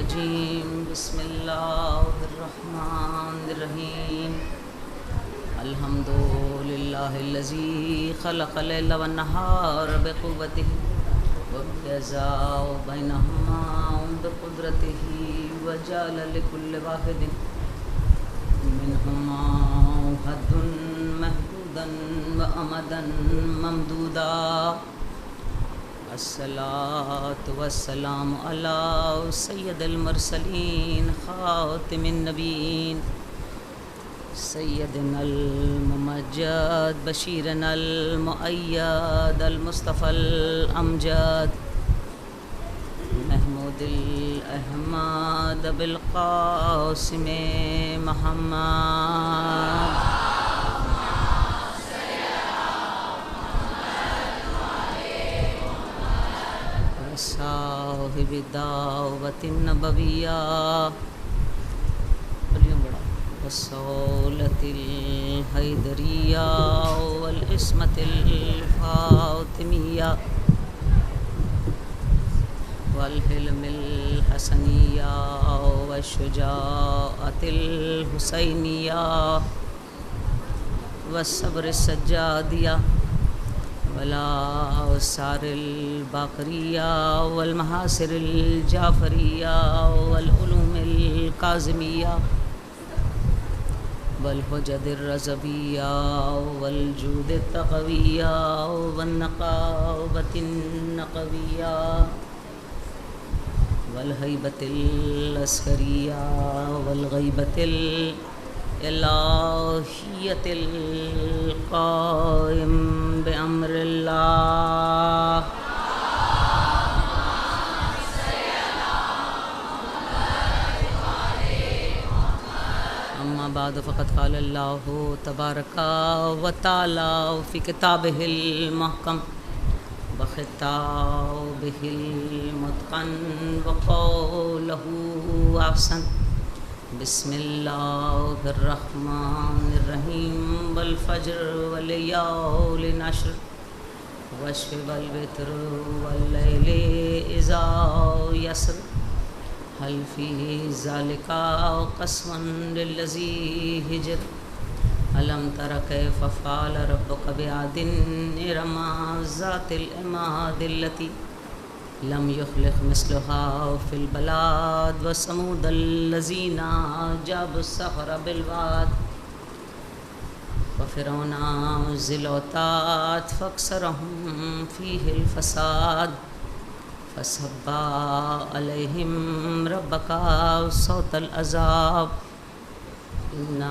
الرجیم بسم اللہ الرحمن الرحیم الحمد للہ الذی خلق اللیل والنہار بقوتہ وجزا بینہما بقدرتہ وجعل لکل واحد منہما حد محدودا وامدا ممدودا الصلاة والسلام علی سید المرسلین خاتم النبیین سیدنا الممجد بشیرنا المؤید المصطفى الامجد محمود الاحمد بالقاسم محمد صاحب الدعوة النبویہ والصولة الحیدریہ والعصمة الفاطمیہ والحلم الحسنیہ والشجاعة الحسینیہ والصبر السجادیہ والآثار الباقریہ والمحاصر الجعفریہ والعلوم الکاظمیہ والحجج الرضویہ والجود التقویہ والنقاوۃ النقویہ والہیبۃ العسکریہ والغیبۃ الہیۃ القائم بأمر اللہ اما بعد فقد قال اللہ تبارک و تعالی فی کتابہ المحکم وخطابہ المتقن وقولہ احسن بسم اللہ الرحمن الرحیم والفجر والیال نشر والشفع والوتر واللیل اذا یسر هل فی ذلک قسم للذی ہجر الم تر کیف فعل ربک بعاد ارم ذات العماد التی لم يخلق مثلها في البلاد وثمود الذين جابوا الصخر بالواد وفرعون ذي الأوتاد فأكثرهم فيه الفساد فصب عليهم ربك صوت العذاب إن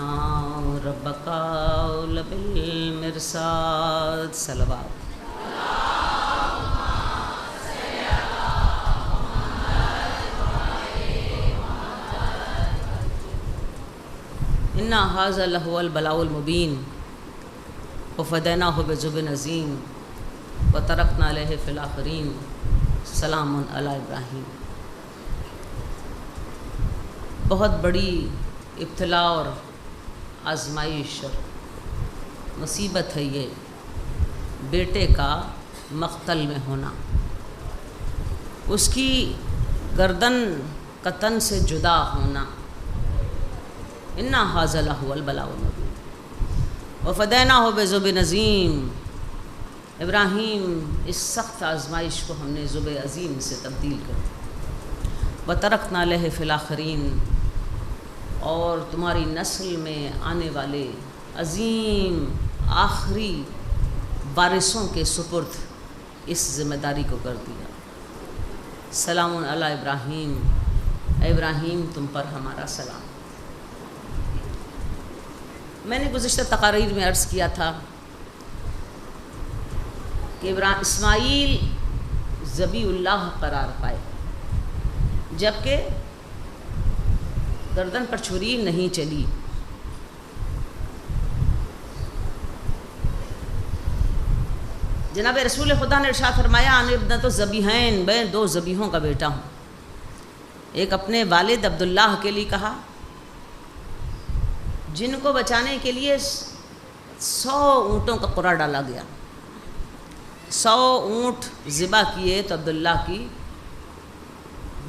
ربك لبالمرصاد صلوات انا ھذا لہو البلاء المبین وفدیناہ بذبح عظیم وترکنا علیہ فی الآخرین سلام علی ابراہیم۔ بہت بڑی ابتلا اور آزمائش اور مصیبت ہے یہ بیٹے کا مقتل میں ہونا، اس کی گردن کا تن سے جدا ہونا۔ انا ھذا لہو البلاء المبین وفدیناہ بذبح عظیم، ابراہیم اس سخت آزمائش کو ہم نے ذبح عظیم سے تبدیل کر دیا۔ وترکنا علیہ فی الآخرین، اور تمہاری نسل میں آنے والے عظیم آخری وارثوں کے سپرد اس ذمہ داری کو کر دیا۔ سلام علی ابراہیم، اے ابراہیم تم پر ہمارا سلام۔ میں نے گزشتہ تقاریر میں عرض کیا تھا کہ اسماعیل ذبیح اللہ قرار پائے، جبکہ گردن پر چھری نہیں چلی۔ جناب رسول خدا نے ارشاد فرمایا ان ابنۃ الذبیحین، میں دو ذبیحوں کا بیٹا ہوں۔ ایک اپنے والد عبداللہ کے لیے کہا جن کو بچانے کے لیے 100 اونٹوں کا قرعہ ڈالا گیا، 100 اونٹ ذبح کیے تو عبداللہ کی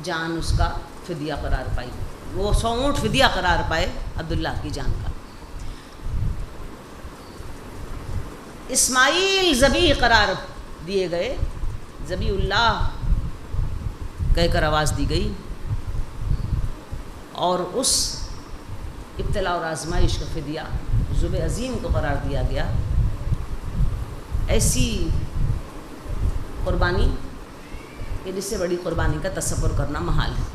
جان اس کا فدیہ قرار پائی، وہ 100 اونٹ فدیہ قرار پائے عبداللہ کی جان کا۔ اسماعیل ذبیح قرار دیے گئے، ذبیح اللہ کہہ کر آواز دی گئی، اور اس ابتلاء اور آزمائش کا فدیہ ذبح عظیم کو قرار دیا گیا۔ ایسی قربانی کہ جس سے بڑی قربانی کا تصور کرنا محال ہے۔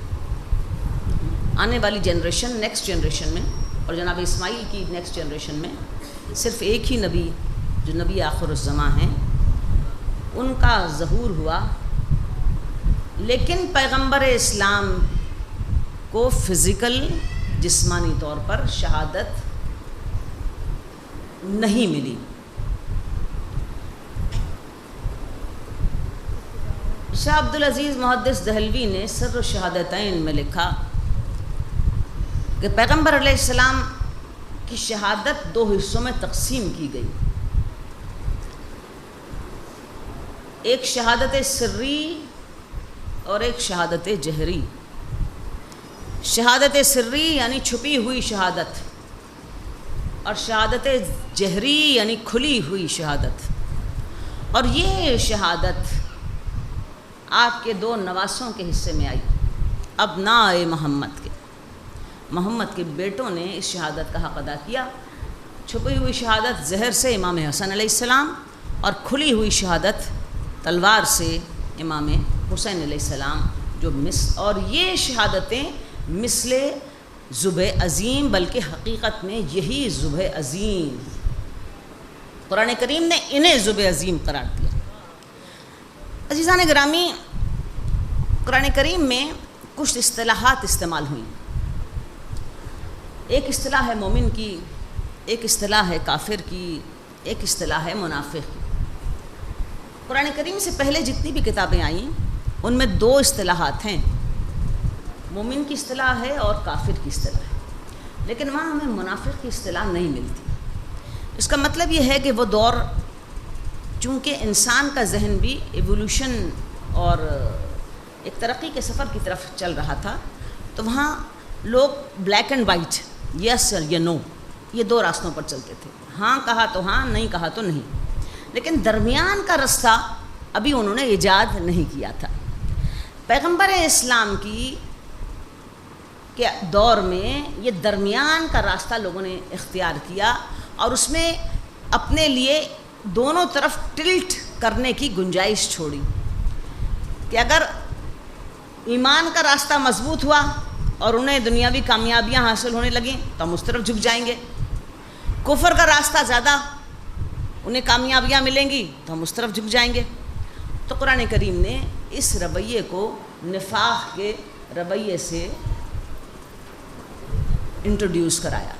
آنے والی جنریشن، نیکسٹ جنریشن میں، اور جناب اسماعیل کی نیکسٹ جنریشن میں صرف ایک ہی نبی جو نبی آخر الزماں ہیں ان کا ظہور ہوا، لیکن پیغمبر اسلام کو فزیکل جسمانی طور پر شہادت نہیں ملی۔ شاہ عبدالعزیز محدث دہلوی نے سر الشہادتین میں لکھا کہ پیغمبر علیہ السلام کی شہادت 2 حصوں میں تقسیم کی گئی، ایک شہادت سری اور ایک شہادت جہری۔ شہادت سری یعنی چھپی ہوئی شہادت، اور شہادت جہری یعنی کھلی ہوئی شہادت۔ اور یہ شہادت آپ کے 2 نواسوں کے حصے میں آئی، ابناء محمد کے، محمد کے بیٹوں نے اس شہادت کا حق ادا کیا۔ چھپی ہوئی شہادت زہر سے امام حسن علیہ السلام، اور کھلی ہوئی شہادت تلوار سے امام حسین علیہ السلام، اور یہ شہادتیں مثل ذبح عظیم، بلکہ حقیقت میں یہی ذبح عظیم، قرآن کریم نے انہیں ذبح عظیم قرار دیا۔ عزیزان گرامی، قرآن کریم میں کچھ اصطلاحات استعمال ہوئیں، ایک اصطلاح ہے مومن کی، ایک اصطلاح ہے کافر کی، ایک اصطلاح ہے منافق کی۔ قرآن کریم سے پہلے جتنی بھی کتابیں آئیں ان میں 2 اصطلاحات ہیں، مومن کی اصطلاح ہے اور کافر کی اصطلاح ہے، لیکن وہاں ہمیں منافق کی اصطلاح نہیں ملتی۔ اس کا مطلب یہ ہے کہ وہ دور چونکہ انسان کا ذہن بھی ایوولوشن اور ایک ترقی کے سفر کی طرف چل رہا تھا، تو وہاں لوگ بلیک اینڈ وائٹ، یس یا نو، یہ 2 راستوں پر چلتے تھے، ہاں کہا تو ہاں، نہیں کہا تو نہیں، لیکن درمیان کا راستہ ابھی انہوں نے ایجاد نہیں کیا تھا۔ پیغمبر اسلام کی کے دور میں یہ درمیان کا راستہ لوگوں نے اختیار کیا، اور اس میں اپنے لیے دونوں طرف ٹلٹ کرنے کی گنجائش چھوڑی کہ اگر ایمان کا راستہ مضبوط ہوا اور انہیں دنیاوی کامیابیاں حاصل ہونے لگیں تو ہم اس طرف جھک جائیں گے، کفر کا راستہ زیادہ انہیں کامیابیاں ملیں گی تو ہم اس طرف جھک جائیں گے۔ تو قرآن کریم نے اس رویے کو نفاق کے رویے سے انٹروڈیوس کرایا،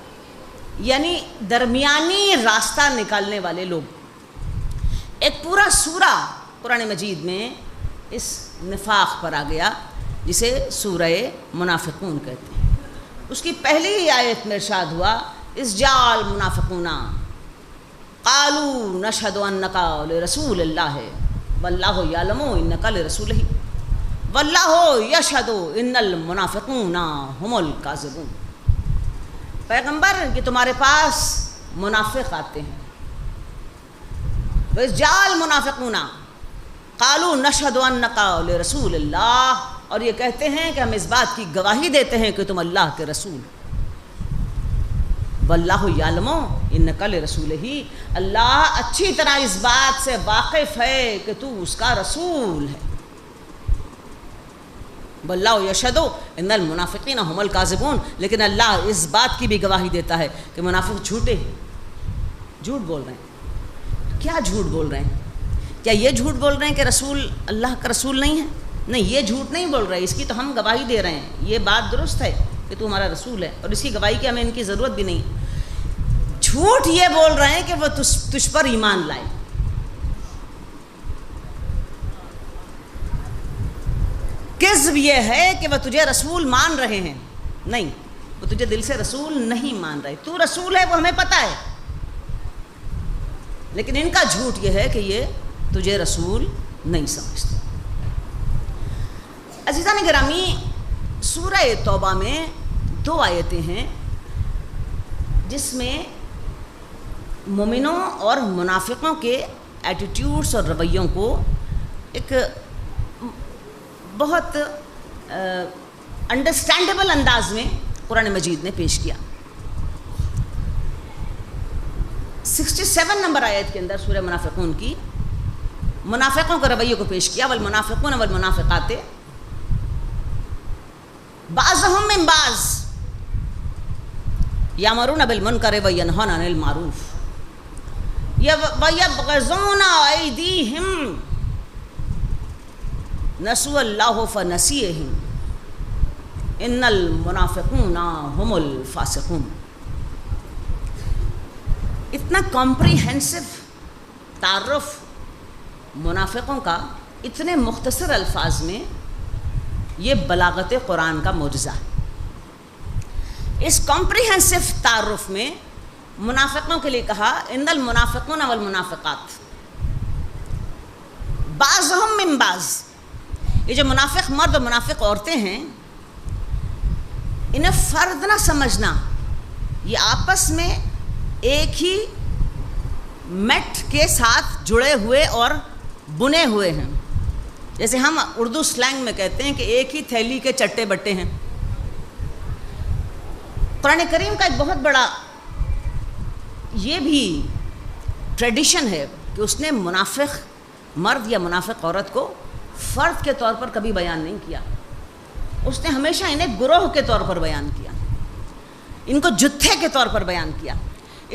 یعنی درمیانی راستہ نکالنے والے لوگ۔ ایک پورا سورہ قرآن مجید میں اس نفاق پر آ گیا جسے سورہ منافقون کہتے ہیں۔ اس کی پہلی ہی آیت میں ارشاد ہوا، اذ جاء المنافقون قالوا نشهد انک لرسول اللہ واللہ یعلم انک لرسولہ واللہ یشہد ان المنافقون هم الکاذبون۔ پیغمبر کہ تمہارے پاس منافق آتے ہیں، وَإِذْ جَاءَ الْمُنَافِقُونَ قَالُوا نَشْهَدُ أَنَّكَ لِرَسُولِ اللَّهِ، اور یہ کہتے ہیں کہ ہم اس بات کی گواہی دیتے ہیں کہ تم اللہ کے رسول، وَاللَّهُ يَعْلَمُ إِنَّكَ لِرَسُولِهِ، اللہ اچھی طرح اس بات سے واقف ہے کہ تو اس کا رسول ہے، وَاللَّهُ يَشْهَدُ إِنَّ الْمُنَافِقِينَ هُمُ الْكَاذِبُونَ، لیکن اللہ اس بات کی بھی گواہی دیتا ہے کہ منافق جھوٹے ہیں، جھوٹ بول رہے ہیں۔ کیا جھوٹ بول رہے ہیں؟ کیا یہ جھوٹ بول رہے ہیں کہ رسول اللہ کا رسول نہیں ہے؟ نہیں، یہ جھوٹ نہیں بول رہے، اس کی تو ہم گواہی دے رہے ہیں، یہ بات درست ہے کہ تو ہمارا رسول ہے، اور اس کی گواہی کی ہمیں ان کی ضرورت بھی نہیں۔ جھوٹ یہ بول رہے ہیں کہ وہ تجھ پر ایمان لائے۔ کذب یہ ہے کہ وہ تجھے رسول مان رہے ہیں، نہیں، وہ تجھے دل سے رسول نہیں مان رہے۔ تو رسول ہے وہ ہمیں پتہ ہے، لیکن ان کا جھوٹ یہ ہے کہ یہ تجھے رسول نہیں سمجھتے۔ عزیزان گرامی، سورہ توبہ میں 2 آیتیں ہیں جس میں مومنوں اور منافقوں کے ایٹیٹیوڈس اور رویوں کو ایک بہت انڈرسٹینڈیبل انداز میں قرآن مجید نے پیش کیا۔ 67 نمبر آیت کے اندر سورہ منافقون کی منافقوں کے رویے کو پیش کیا۔ والمنافقون والمنافقات بعضهم من بعض یامرون بالمنکر وینہون عن المعروف ویبغضون ایدیہم نسوا اللہ فنسیہم ان المنافقون هم الفاسقون۔ اتنا کمپریہنسو تعارف منافقوں کا اتنے مختصر الفاظ میں یہ بلاغت قرآن کا معجزہ ہے۔ اس کمپریہنسو تعارف میں منافقوں کے لیے کہا ان المنافقون والمنافقات بعضهم من بعض۔ یہ جو منافق مرد اور منافق عورتیں ہیں انہیں فرد نہ سمجھنا، یہ آپس میں ایک ہی میٹ کے ساتھ جڑے ہوئے اور بنے ہوئے ہیں۔ جیسے ہم اردو سلینگ میں کہتے ہیں کہ ایک ہی تھیلی کے چٹے بٹے ہیں۔ قرآن کریم کا ایک بہت بڑا یہ بھی ٹریڈیشن ہے کہ اس نے منافق مرد یا منافق عورت کو فرد کے طور پر کبھی بیان نہیں کیا، اس نے ہمیشہ انہیں گروہ کے طور پر بیان کیا، ان کو جتھے کے طور پر بیان کیا،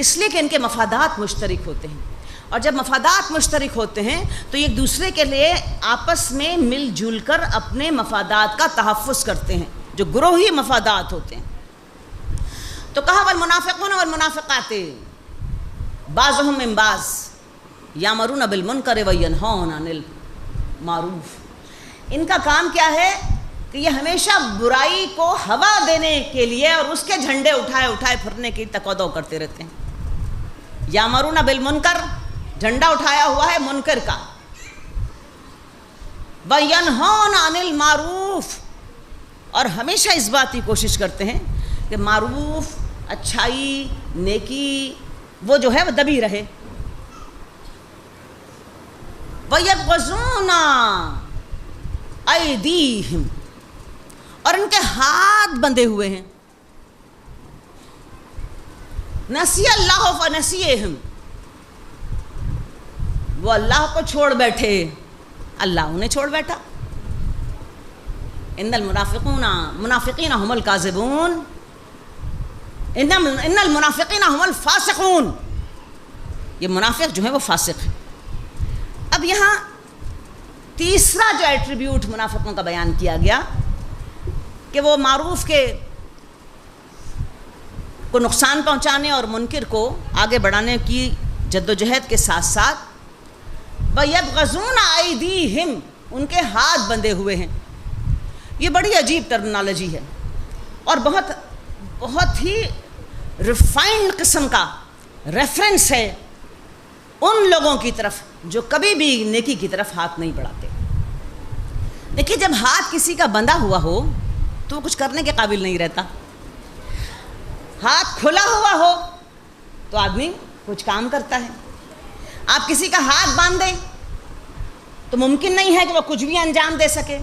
اس لیے کہ ان کے مفادات مشترک ہوتے ہیں، اور جب مفادات مشترک ہوتے ہیں تو ایک دوسرے کے لیے آپس میں مل جل کر اپنے مفادات کا تحفظ کرتے ہیں جو گروہی مفادات ہوتے ہیں۔ تو کہا والمنافقون والمنافقات بعضهم من بعض یامرون بالمنکر وینہون عن المعروف۔ ان کا کام کیا ہے کہ یہ ہمیشہ برائی کو ہوا دینے کے لیے اور اس کے جھنڈے اٹھائے پھرنے کی تقاضا کرتے رہتے ہیں۔ یامرون بالمنکر، جھنڈا اٹھایا ہوا ہے منکر کا، وینہون عن المعروف، اور ہمیشہ اس بات کی کوشش کرتے ہیں کہ معروف، اچھائی، نیکی وہ جو ہے وہ دبی رہے۔ وَيَبْغَضُونَ أَيْدِيهِمْ، اور ان کے ہاتھ بندھے ہوئے ہیں۔ نسی اللہ فنسیہم، وہ اللہ کو چھوڑ بیٹھے، اللہ انہیں چھوڑ بیٹھا۔ ان المنافقین هم الکاذبون ان المنافقین هم الفاسقون، یہ منافق جو ہیں وہ فاسق ہیں۔ اب یہاں تیسرا جو ایٹریبیوٹ منافقوں کا بیان کیا گیا کہ وہ معروف کے کو نقصان پہنچانے اور منکر کو آگے بڑھانے کی جدوجہد کے ساتھ ساتھ وَيَبْغَضُونَ أَيْدِيهِمْ، ان کے ہاتھ بندھے ہوئے ہیں۔ یہ بڑی عجیب ٹرمنالوجی ہے اور بہت ہی ریفائنڈ قسم کا ریفرنس ہے ان لوگوں کی طرف جو کبھی بھی نیکی کی طرف ہاتھ نہیں بڑھاتے۔ دیکھیے، جب ہاتھ کسی کا بندھا ہوا ہو تو وہ کچھ کرنے کے قابل نہیں رہتا، ہاتھ کھلا ہوا ہو تو آدمی کچھ کام کرتا ہے۔ آپ کسی کا ہاتھ باندھ دیں تو ممکن نہیں ہے کہ وہ کچھ بھی انجام دے سکے۔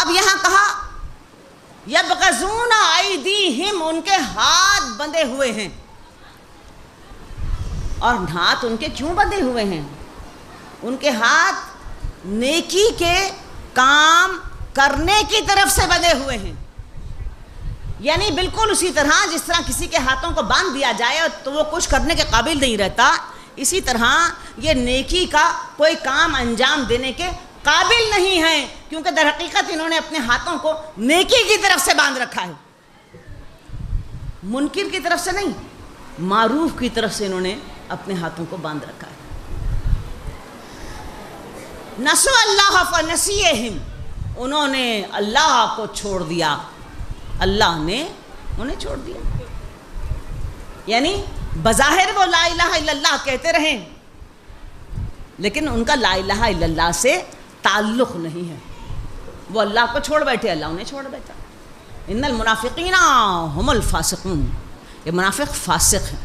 اب یہاں کہا یبغضون ایدیہم، ان کے ہاتھ بندھے ہوئے ہیں۔ اور ہاتھ ان کے کیوں بندھے ہوئے ہیں؟ ان کے ہاتھ نیکی کے کام کرنے کی طرف سے بندھے ہوئے ہیں، یعنی بالکل اسی طرح جس طرح کسی کے ہاتھوں کو باندھ دیا جائے تو وہ کچھ کرنے کے قابل نہیں رہتا، اسی طرح یہ نیکی کا کوئی کام انجام دینے کے قابل نہیں ہیں، کیونکہ در حقیقت انہوں نے اپنے ہاتھوں کو نیکی کی طرف سے باندھ رکھا ہے، منکر کی طرف سے نہیں، معروف کی طرف سے انہوں نے اپنے ہاتھوں کو باندھ رکھا ہے۔ نسوا اللہ فنسیہم، انہوں نے اللہ کو چھوڑ دیا، اللہ نے انہیں چھوڑ دیا۔ یعنی بظاہر وہ لا الہ الا اللہ کہتے رہیں لیکن ان کا لا الہ الا اللہ سے تعلق نہیں ہے، وہ اللہ کو چھوڑ بیٹھے، اللہ انہیں چھوڑ بیٹھا۔ ان المنافقین هم الفاسقون، یہ منافق فاسق ہیں۔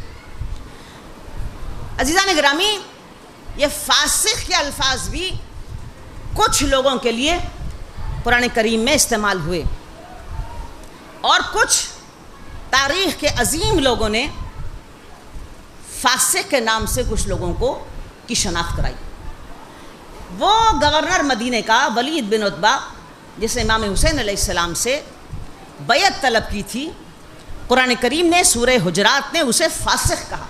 عزیزان گرامی، یہ فاسق کے الفاظ بھی کچھ لوگوں کے لیے قرآن کریم میں استعمال ہوئے، اور کچھ تاریخ کے عظیم لوگوں نے فاسق کے نام سے کچھ لوگوں کی شناخت کرائی۔ وہ گورنر مدینہ کا ولید بن عتبہ، جس نے امام حسین علیہ السلام سے بیعت طلب کی تھی، قرآن کریم نے سورہ حجرات نے اسے فاسق کہا۔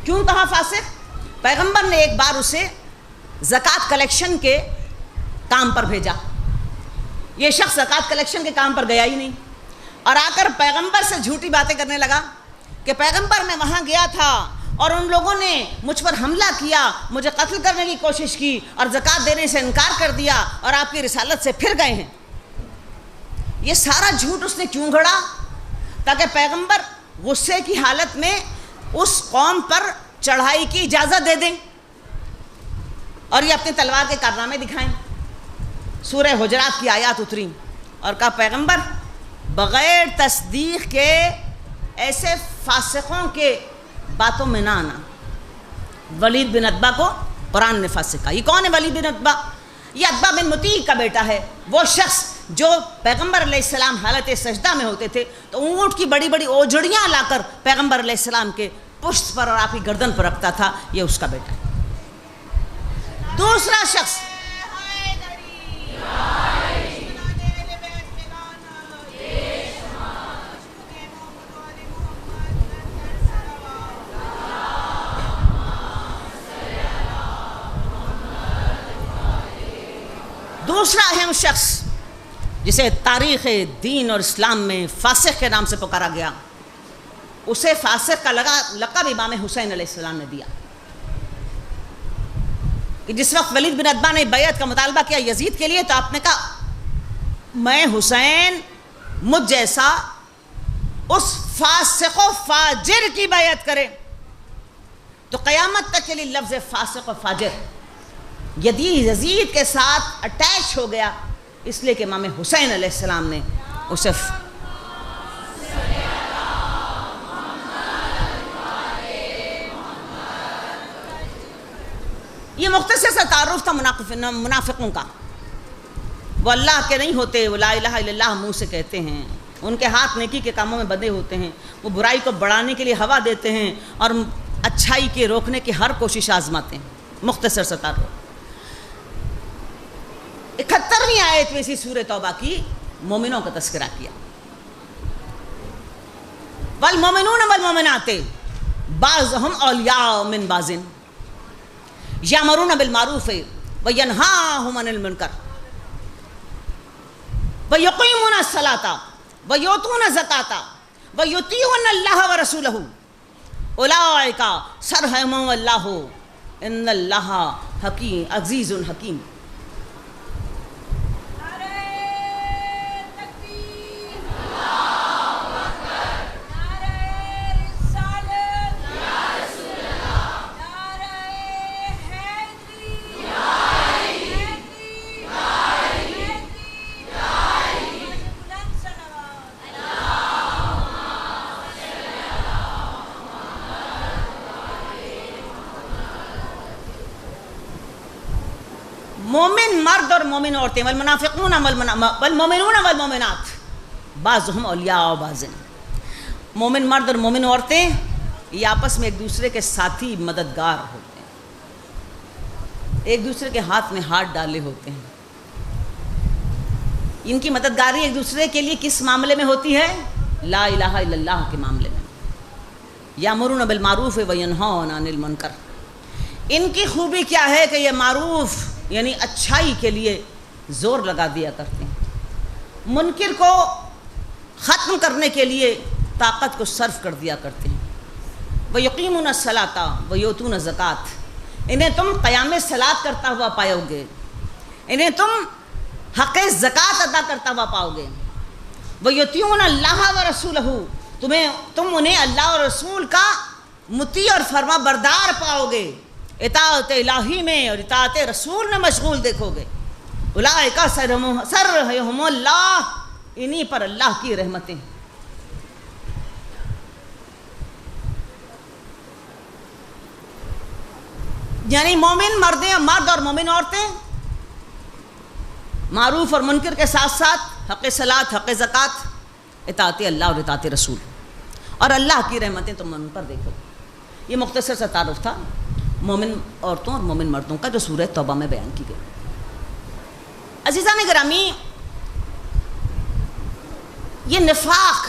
کیوں کہا فاسق؟ پیغمبر نے ایک بار اسے زکوٰۃ کلیکشن کے کام پر بھیجا، یہ شخص زکوٰۃ کلیکشن کے کام پر گیا ہی نہیں، اور آ کر پیغمبر سے جھوٹی باتیں کرنے لگا کہ پیغمبر میں وہاں گیا تھا اور ان لوگوں نے مجھ پر حملہ کیا، مجھے قتل کرنے کی کوشش کی اور زکوٰۃ دینے سے انکار کر دیا، اور آپ کی رسالت سے پھر گئے ہیں۔ یہ سارا جھوٹ اس نے کیوں گھڑا؟ تاکہ پیغمبر غصے کی حالت میں اس قوم پر چڑھائی کی اجازت دے دیں اور یہ اپنی تلوار کے کارنامے دکھائیں۔ سورہ حجرات کی آیات اتری اور کہا پیغمبر بغیر تصدیق کے ایسے فاسقوں کے باتوں میں نہ آنا۔ ولید بن عتبہ کو قرآن نے فاسق کہا۔ یہ کون ہے ولید بن عتبہ؟ یہ عتبہ بن مطیع کا بیٹا ہے، وہ شخص جو پیغمبر علیہ السلام حالت سجدہ میں ہوتے تھے تو اونٹ کی بڑی بڑی اوجڑیاں لا کر پیغمبر علیہ السلام کے پشت پر اور آپ کی گردن پر رکھتا تھا، یہ اس کا بیٹا ہے۔ دوسرا شخص اہم شخص جسے تاریخ دین اور اسلام میں فاسق کے نام سے پکارا گیا، اسے فاسق کا لقب امام حسین علیہ السلام نے دیا کہ جس وقت ولید بن عتبہ نے بیعت کا مطالبہ کیا یزید کے لیے تو آپ نے کہا میں حسین مجھ جیسا اس فاسق و فاجر کی بیعت کرے، تو قیامت تک کے لیے لفظ فاسق و فاجر یزید کے ساتھ اٹیچ ہو گیا، اس لیے کہ امام حسین علیہ السلام نے اسے یہ مختصر سا تعارف تھا منافقوں کا۔ وہ اللہ کے نہیں ہوتے، وہ لا الہ الا اللہ منہ سے کہتے ہیں، ان کے ہاتھ نیکی کے کاموں میں بندھے ہوتے ہیں، وہ برائی کو بڑھانے کے لیے ہوا دیتے ہیں اور اچھائی کے روکنے کی ہر کوشش آزماتے ہیں۔ مختصر سا تعارف۔ 71ویں آیت میں اسی سورہ توبہ کی مومنوں کا تذکرہ کیا۔ والمومنون والمومنات بعضهم اولیاء من بعض یامرون بالمعروف وینہاہم عن المنکر ویقیمون الصلاۃ ویؤتون الزکاۃ ویطیعون اللہ ورسولہ اولئک سرہم اللہ ان اللہ حکیم عزیز حکیم۔ مومن مرد اور مومن عورتیں والمنافقون والمومنون والمومنات بعضهم اولیاء بعض، مومن مرد اور مومن عورتیں یہ آپس میں ایک دوسرے کے ساتھی مددگار ہوتے ہیں، ایک دوسرے کے ہاتھ میں ہاتھ ڈالے ہوتے ہیں۔ ان کی مددگاری ایک دوسرے کے لیے کس معاملے میں ہوتی ہے؟ لا الہ الا اللہ کے معاملے میں۔ یامرون بالمعروف وینہون عن المنکر، ان کی خوبی کیا ہے کہ یہ معروف یعنی اچھائی کے لیے زور لگا دیا کرتے ہیں، منکر کو ختم کرنے کے لیے طاقت کو صرف کر دیا کرتے ہیں۔ وَيُقِيمُونَ الصَّلَاةَ وَيُؤْتُونَ الزَّكَاةَ، انہیں تم قیام صلاۃ کرتا ہوا پاؤ گے، انہیں تم حق زکوٰۃ ادا کرتا ہوا پاؤ گے۔ وَيُطِيعُونَ اللَّهَ وَرَسُولَهُ، تم انہیں اللہ اور رسول کا مطیع اور فرما بردار پاؤ گے، اطاعت الہی میں اور اطاعت رسول میں مشغول دیکھو گے۔ اولئک سرہم اللہ انہی پر اللہ کی رحمتیں. یعنی مومن مرد اور مومن عورتیں معروف اور منکر کے ساتھ ساتھ حق صلاۃ، حق زکوٰۃ، اطاعت اللہ اور اطاعت رسول، اور اللہ کی رحمتیں تم ان پر دیکھو. یہ مختصر سا تعارف تھا مومن عورتوں اور مومن مردوں کا جو سورہ توبہ میں بیان کی گئی. عزیزان گرامی، یہ نفاق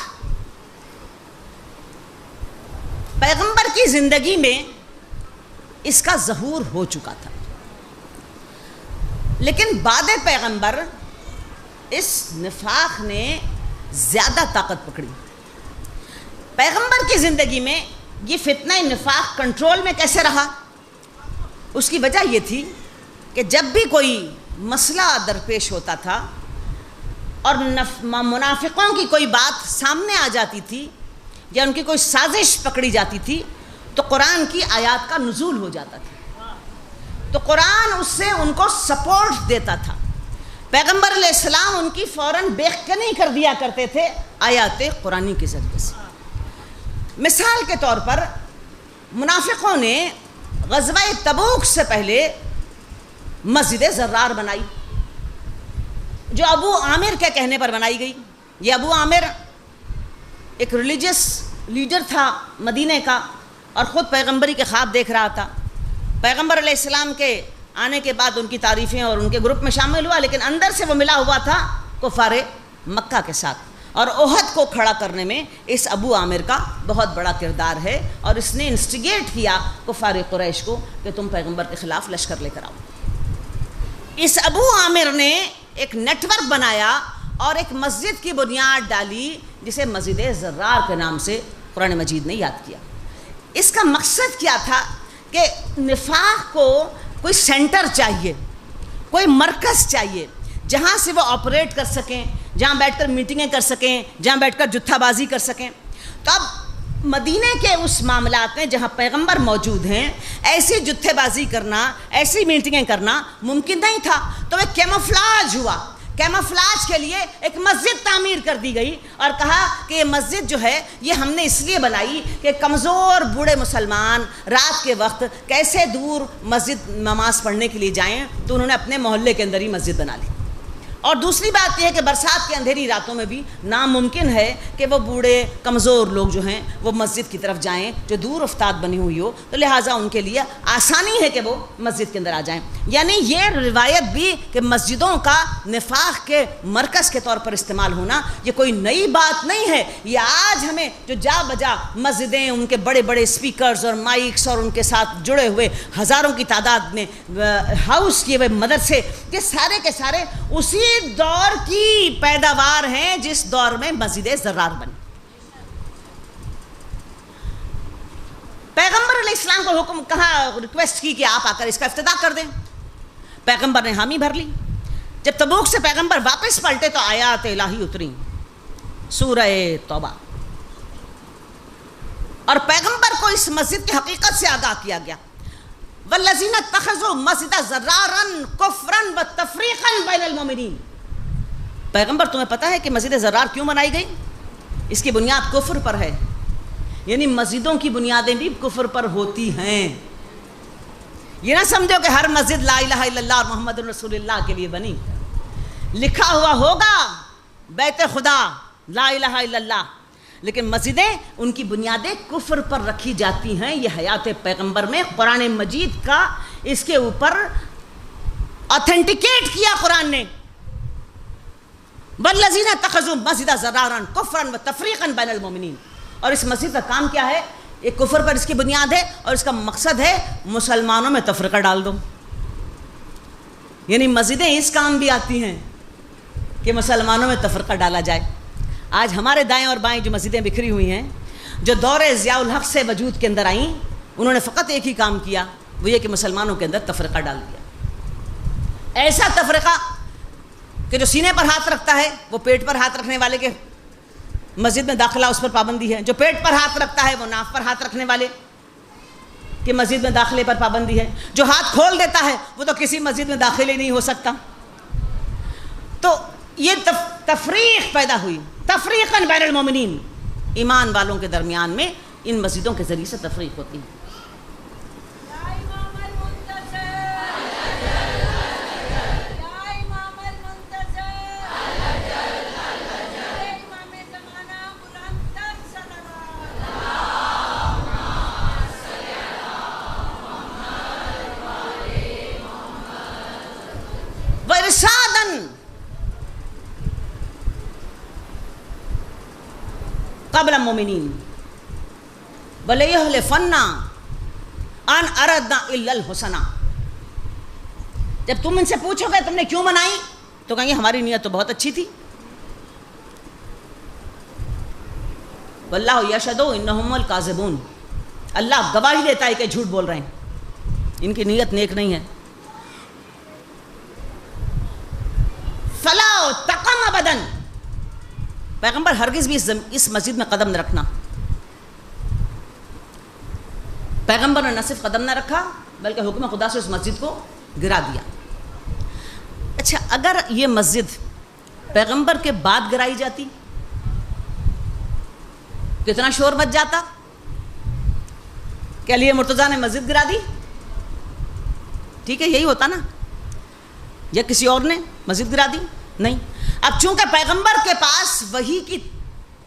پیغمبر کی زندگی میں اس کا ظہور ہو چکا تھا، لیکن بعد پیغمبر اس نفاق نے زیادہ طاقت پکڑی. پیغمبر کی زندگی میں یہ فتنہ نفاق کنٹرول میں کیسے رہا؟ اس کی وجہ یہ تھی کہ جب بھی کوئی مسئلہ درپیش ہوتا تھا اور منافقوں کی کوئی بات سامنے آ جاتی تھی یا ان کی کوئی سازش پکڑی جاتی تھی تو قرآن کی آیات کا نزول ہو جاتا تھا، تو قرآن اس سے ان کو سپورٹ دیتا تھا. پیغمبر علیہ السلام ان کی فوراً بےخنی کر دیا کرتے تھے آیات قرآنی کے ذریعے سے. مثال کے طور پر منافقوں نے غزوہ تبوک سے پہلے مسجد زرار بنائی، جو ابو عامر کے کہنے پر بنائی گئی. یہ ابو عامر ایک ریلیجس لیڈر تھا مدینہ کا، اور خود پیغمبری کے خواب دیکھ رہا تھا. پیغمبر علیہ السلام کے آنے کے بعد ان کی تعریفیں اور ان کے گروپ میں شامل ہوا، لیکن اندر سے وہ ملا ہوا تھا کفار مکہ کے ساتھ. اور احد کو کھڑا کرنے میں اس ابو عامر کا بہت بڑا کردار ہے، اور اس نے انسٹیگیٹ کیا کفار قریش کو کہ تم پیغمبر کے خلاف لشکر لے کر آؤ. اس ابو عامر نے ایک نیٹ ورک بنایا اور ایک مسجد کی بنیاد ڈالی جسے مسجد زرار کے نام سے قرآن مجید نے یاد کیا. اس کا مقصد کیا تھا کہ نفاق کو کوئی سینٹر چاہیے، کوئی مرکز چاہیے جہاں سے وہ آپریٹ کر سکیں، جہاں بیٹھ کر میٹنگیں کر سکیں، جہاں بیٹھ کر جتھا بازی کر سکیں. تو اب مدینہ کے اس معاملات میں جہاں پیغمبر موجود ہیں ایسی جتھے بازی کرنا، ایسی میٹنگیں کرنا ممکن نہیں تھا. تو ایک کیموفلاج ہوا. کیموفلاج کے لیے ایک مسجد تعمیر کر دی گئی اور کہا کہ یہ مسجد جو ہے یہ ہم نے اس لیے بنائی کہ کمزور بوڑھے مسلمان رات کے وقت کیسے دور مسجد نماز پڑھنے کے لیے جائیں، تو انہوں نے اپنے محلے کے اندر ہی مسجد بنا لی. اور دوسری بات یہ ہے کہ برسات کی اندھیری راتوں میں بھی ناممکن ہے کہ وہ بوڑھے کمزور لوگ جو ہیں وہ مسجد کی طرف جائیں جو دور افتاد بنی ہوئی ہو، تو لہٰذا ان کے لیے آسانی ہے کہ وہ مسجد کے اندر آ جائیں. یعنی یہ روایت بھی کہ مسجدوں کا نفاق کے مرکز کے طور پر استعمال ہونا یہ کوئی نئی بات نہیں ہے. یہ آج ہمیں جو جا بجا مسجدیں، ان کے بڑے بڑے اسپیکرز اور مائکس اور ان کے ساتھ جڑے ہوئے ہزاروں کی تعداد میں ہاؤس کیے ہوئے مدرسے، یہ سارے کے سارے اسی دور کی پیداوار ہیں جس دور میں مسجد زرار بنی. پیغمبر علیہ السلام کو حکم کہا، ریکویسٹ کی کہ آپ آ کر اس کا افتتاح کر دیں. پیغمبر نے حامی بھر لی. جب تبوک سے پیغمبر واپس پلٹے تو آیات الہی اتری، سورہ توبہ، اور پیغمبر کو اس مسجد کی حقیقت سے آگاہ کیا گیا. والذین اتخذوا مسجد زرارا کفرا وتفریقا بین المؤمنین. پیغمبر تمہیں پتہ ہے کہ مسجد زرار کیوں بنائی گئی؟ اس کی بنیاد کفر پر ہے. یعنی مسجدوں کی بنیادیں بھی کفر پر ہوتی ہیں. یہ نہ سمجھو کہ ہر مسجد لا الہ الا اللہ اور محمد رسول اللہ کے لیے بنی. لکھا ہوا ہوگا بیت خدا لا الہ الا اللہ، لیکن مسجدیں ان کی بنیادیں کفر پر رکھی جاتی ہیں. یہ حیات پیغمبر میں قرآن مجید کا اس کے اوپر آتھینٹیکیٹ کیا قرآن نے. والذین اتخذوا مسجد زرارا کفرا وتفریقا بین المؤمنین. اور اس مسجد کا کام کیا ہے؟ ایک کفر پر اس کی بنیاد ہے اور اس کا مقصد ہے مسلمانوں میں تفرقہ ڈال دو. یعنی مسجدیں اس کام بھی آتی ہیں کہ مسلمانوں میں تفرقہ ڈالا جائے. آج ہمارے دائیں اور بائیں جو مسجدیں بکھری ہوئی ہیں، جو دور ضیاء الحق سے وجود کے اندر آئیں، انہوں نے فقط ایک ہی کام کیا، وہ یہ کہ مسلمانوں کے اندر تفرقہ ڈال دیا. ایسا تفرقہ کہ جو سینے پر ہاتھ رکھتا ہے وہ پیٹ پر ہاتھ رکھنے والے کے مسجد میں داخلہ اس پر پابندی ہے، جو پیٹ پر ہاتھ رکھتا ہے وہ ناف پر ہاتھ رکھنے والے کہ مسجد میں داخلے پر پابندی ہے، جو ہاتھ کھول دیتا ہے وہ تو کسی مسجد میں داخل ہی نہیں ہو سکتا. تو یہ تفریق پیدا ہوئی، تفریقاً بین المومنین، ایمان والوں کے درمیان میں ان مسجدوں کے ذریعے سے تفریق ہوتی ہے۔ وَإِرْشَادًا قبل المؤمنین وَلَيَحْلِفَنَّ أَنْ أَرَدْنَا إِلَّا الْحُسْنَى۔ جب تم ان سے پوچھو گے تم نے کیوں منائی تو کہیں گے ہماری نیت تو بہت اچھی تھی۔ وَاللَّهُ يَشْهَدُ إِنَّهُمْ الْكَاذِبُونَ، اللہ گواہی دیتا ہے کہ جھوٹ بول رہے ہیں، ان کی نیت نیک نہیں ہے۔ فَلَا تَقَمَ أَبَدًا، پیغمبر ہرگز بھی اس مسجد میں قدم نہ رکھنا۔ پیغمبر نے نہ صرف قدم نہ رکھا بلکہ حکم خدا سے اس مسجد کو گرا دیا۔ اچھا، اگر یہ مسجد پیغمبر کے بعد گرائی جاتی کتنا شور مچ جاتا کہ علی مرتضیٰ نے مسجد گرا دی، ٹھیک ہے یہی ہوتا نا، یا کسی اور نے مسجد گرا دی؟ نہیں۔ اب چونکہ پیغمبر کے پاس وحی کی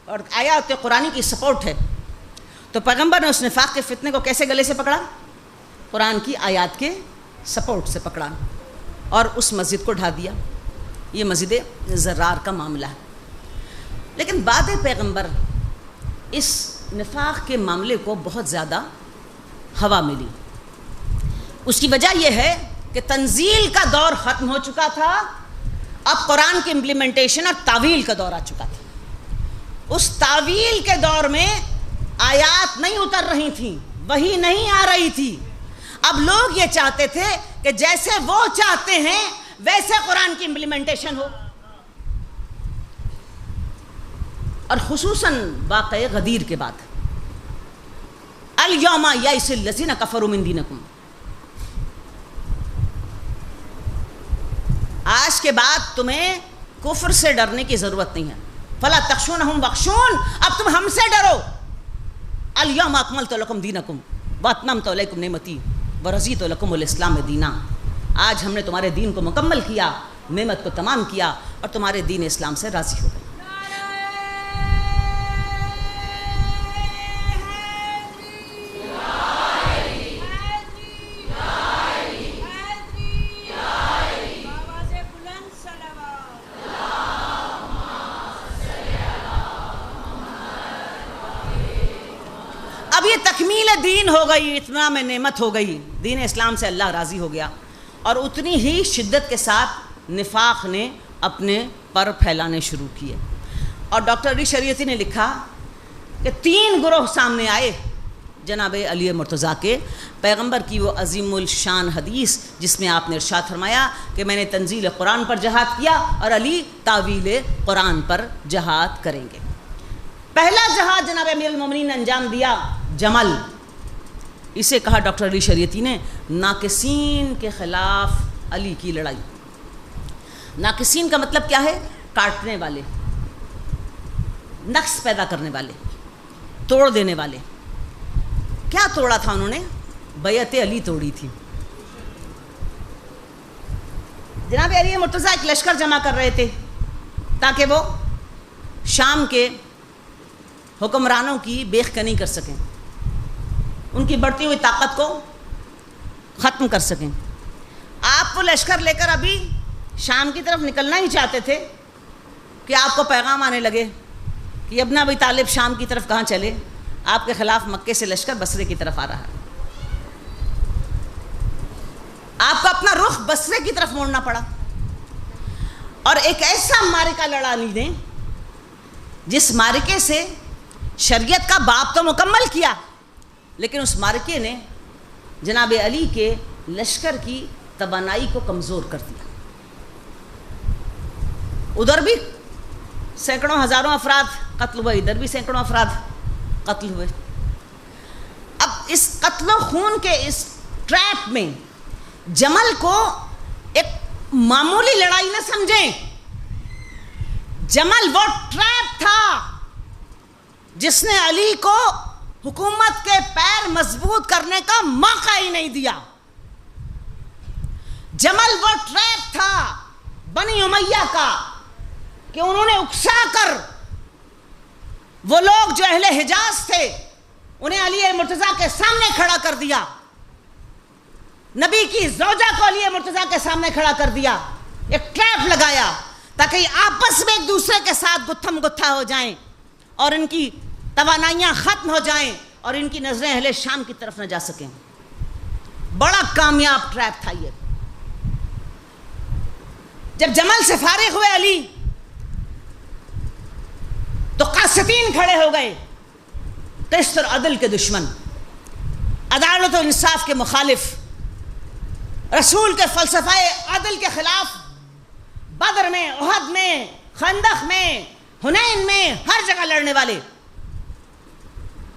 اور آیات قرآنی کی سپورٹ ہے تو پیغمبر نے اس نفاق کے فتنے کو کیسے گلے سے پکڑا؟ قرآن کی آیات کے سپورٹ سے پکڑا اور اس مسجد کو ڈھا دیا۔ یہ مسجد زرار کا معاملہ ہے۔ لیکن بعد پیغمبر اس نفاق کے معاملے کو بہت زیادہ ہوا ملی۔ اس کی وجہ یہ ہے کہ تنزیل کا دور ختم ہو چکا تھا، اب قرآن کی امپلیمنٹیشن اور تعویل کا دور آ چکا تھا۔ اس تعویل کے دور میں آیات نہیں اتر رہی تھیں، وحی نہیں آ رہی تھی۔ اب لوگ یہ چاہتے تھے کہ جیسے وہ چاہتے ہیں ویسے قرآن کی امپلیمنٹیشن ہو، اور خصوصاً واقعہ غدیر کے بعد الیوم یئس الذین کفروا من دینکم، آج کے بعد تمہیں کفر سے ڈرنے کی ضرورت نہیں ہے۔ فلا تخشونہم واخشون، اب تم ہم سے ڈرو۔ الیوم اکملت لکم دینکم واتممت علیکم نعمتی ورضیت لکم الاسلام دینا، آج ہم نے تمہارے دین کو مکمل کیا، نعمت کو تمام کیا اور تمہارے دین اسلام سے راضی ہو گئے۔ اب یہ تکمیل دین ہو گئی، اتنا میں نعمت ہو گئی، دین اسلام سے اللہ راضی ہو گیا، اور اتنی ہی شدت کے ساتھ نفاق نے اپنے پر پھیلانے شروع کیے۔ اور ڈاکٹر علی شریعتی نے لکھا کہ 3 گروہ سامنے آئے جناب علی مرتضیٰ کے، پیغمبر کی وہ عظیم الشان حدیث جس میں آپ نے ارشاد فرمایا کہ میں نے تنزیل قرآن پر جہاد کیا اور علی تعویل قرآن پر جہاد کریں گے۔ پہلا جہاد جناب امیر المومنین نے انجام دیا، جمل، اسے کہا ڈاکٹر علی شریعتی نے ناقصین کے خلاف علی کی لڑائی۔ ناقصین کا مطلب کیا ہے؟ کاٹنے والے، نقص پیدا کرنے والے، توڑ دینے والے۔ کیا توڑا تھا انہوں نے؟ بیعت علی توڑی تھی۔ جناب علی مرتضیٰ ایک لشکر جمع کر رہے تھے تاکہ وہ شام کے حکمرانوں کی بیخ کنی کر سکیں، ان کی بڑھتی ہوئی طاقت کو ختم کر سکیں۔ آپ وہ لشکر لے کر ابھی شام کی طرف نکلنا ہی چاہتے تھے کہ آپ کو پیغام آنے لگے کہ ابن ابی طالب شام کی طرف کہاں چلے، آپ کے خلاف مکے سے لشکر بصرے کی طرف آ رہا ہے۔ آپ کو اپنا رخ بصرے کی طرف موڑنا پڑا اور ایک ایسا معرکہ لڑا علی نے جس معرکے سے شریعت کا باب تو مکمل کیا، لیکن اس معرکے نے جناب علی کے لشکر کی توانائی کو کمزور کر دیا۔ ادھر بھی سینکڑوں ہزاروں افراد قتل ہوئے، ادھر بھی سینکڑوں افراد قتل ہوئے۔ اب اس قتل و خون کے اس ٹریپ میں جمل کو ایک معمولی لڑائی نہ سمجھیں، جمل وہ ٹریپ تھا جس نے علی کو حکومت کے پیر مضبوط کرنے کا موقع ہی نہیں دیا. جمل وہ ٹریپ تھا بنی امیہ کا کہ انہوں نے اکسا کر وہ لوگ جو اہل حجاز تھے انہیں علی مرتضیٰ کے سامنے کھڑا کر دیا. نبی کی زوجہ کو علی مرتضیٰ کے سامنے کھڑا کر دیا. ایک ٹریپ لگایا تاکہ یہ آپس میں ایک دوسرے کے ساتھ گتھم گتھا ہو جائیں اور ان کی توانائیاں ختم ہو جائیں اور ان کی نظریں اہل شام کی طرف نہ جا سکیں. بڑا کامیاب ٹریپ تھا یہ. جب جمل سے فارغ ہوئے علی تو قاسطین کھڑے ہو گئے. قسط اور عدل کے دشمن، عدالت و انصاف کے مخالف، رسول کے فلسفہ عدل کے خلاف بدر میں، احد میں، خندق میں، حنین میں، ہر جگہ لڑنے والے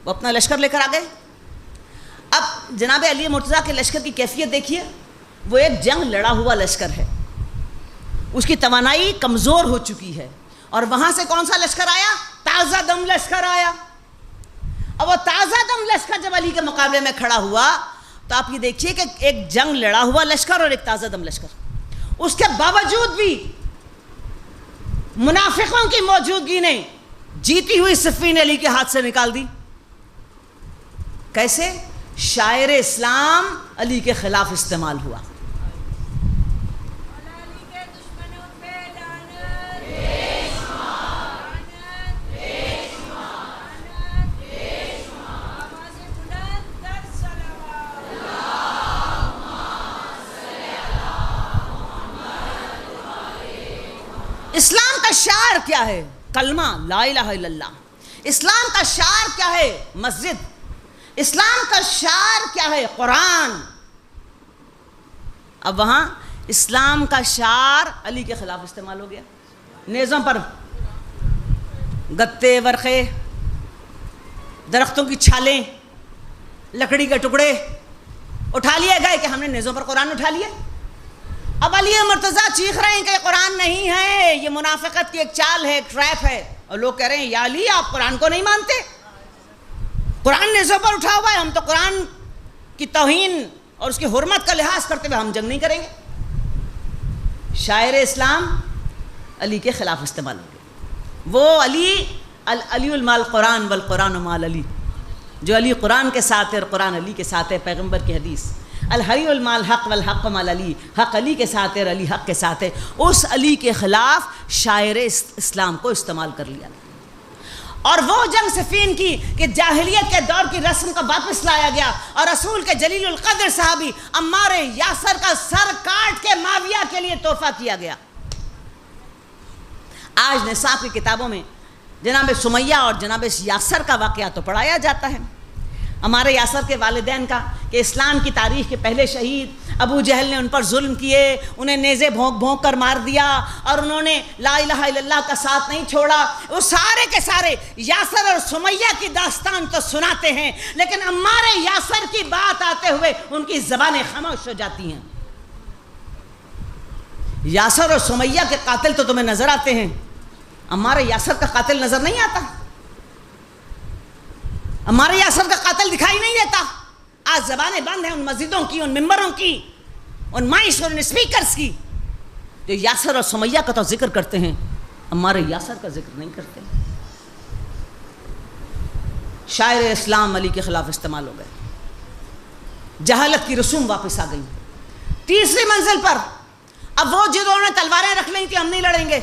وہ اپنا لشکر لے کر آ گئے. اب جناب علی مرتضیٰ کے لشکر کی کیفیت دیکھیے. وہ ایک جنگ لڑا ہوا لشکر ہے، اس کی توانائی کمزور ہو چکی ہے، اور وہاں سے کون سا لشکر آیا؟ تازہ دم لشکر آیا. اب وہ تازہ دم لشکر جب علی کے مقابلے میں کھڑا ہوا تو آپ یہ دیکھیے کہ ایک جنگ لڑا ہوا لشکر اور ایک تازہ دم لشکر، اس کے باوجود بھی منافقوں کی موجودگی نے جیتی ہوئی صفین علی کے ہاتھ سے نکال دی. کیسے؟ شاعر اسلام علی کے خلاف استعمال ہوا. اسلام کا شعار کیا ہے؟ کلمہ لا الہ الا اللہ. اسلام کا شعار کیا ہے؟ مسجد. اسلام کا شعار کیا ہے؟ قرآن. اب وہاں اسلام کا شعار علی کے خلاف استعمال ہو گیا. نیزوں پر گتے، ورقے، درختوں کی چھالیں، لکڑی کے ٹکڑے اٹھا لیے گئے کہ ہم نے نیزوں پر قرآن اٹھا لیا. اب علی مرتضیٰ چیخ رہے ہیں کہ یہ قرآن نہیں ہے، یہ منافقت کی ایک چال ہے، ایک ٹریپ ہے. اور لوگ کہہ رہے ہیں یا علی آپ قرآن کو نہیں مانتے، قرآن نیزوں پر اٹھا ہوا ہے، ہم تو قرآن کی توہین اور اس کی حرمت کا لحاظ کرتے ہوئے ہم جنگ نہیں کریں گے. شاعر اسلام علی کے خلاف استعمال ہو گئے. وہ علی المال قرآن والقرآن مال علی، جو علی قرآن کے ساتھ ہے اور قرآن علی کے ساتھ ہے. پیغمبر کی حدیث، الحی المال حق والحق مال علی، حق علی کے ساتھ ہے اور علی حق کے ساتھ ہے. اس علی کے خلاف شاعر اسلام کو استعمال کر لیا. اور وہ جنگ صفین کی کہ جاہلیت کے دور کی رسم کا واپس لایا گیا اور رسول کے جلیل القدر صحابی عمار یاسر کا سر کاٹ کے معاویہ کے لیے تحفہ کیا گیا. آج نصاب کی کتابوں میں جناب سمیہ اور جناب یاسر کا واقعہ تو پڑھایا جاتا ہے، ہمارے یاسر کے والدین کا، کہ اسلام کی تاریخ کے پہلے شہید ابو جہل نے ان پر ظلم کیے، انہیں نیزے بھونک بھونک کر مار دیا اور انہوں نے لا الہ الا اللہ کا ساتھ نہیں چھوڑا. وہ سارے کے سارے یاسر اور سمیہ کی داستان تو سناتے ہیں، لیکن عمار یاسر کی بات آتے ہوئے ان کی زبانیں خاموش ہو جاتی ہیں. یاسر اور سمیہ کے قاتل تو تمہیں نظر آتے ہیں، عمار یاسر کا قاتل نظر نہیں آتا، عمار یاسر کا قاتل دکھائی نہیں دیتا. آج زبانیں بند ہیں ان مسجدوں کی، ان ممبروں کی، ان مائش اور ان اسپیکرز کی جو یاسر اور سمیہ کا تو ذکر کرتے ہیں، عمار یاسر کا ذکر نہیں کرتے. شاعر اسلام علی کے خلاف استعمال ہو گئے. جہالت کی رسوم واپس آ گئی. تیسری منزل پر اب وہ جنہوں نے تلواریں رکھ لیں کہ ہم نہیں لڑیں گے،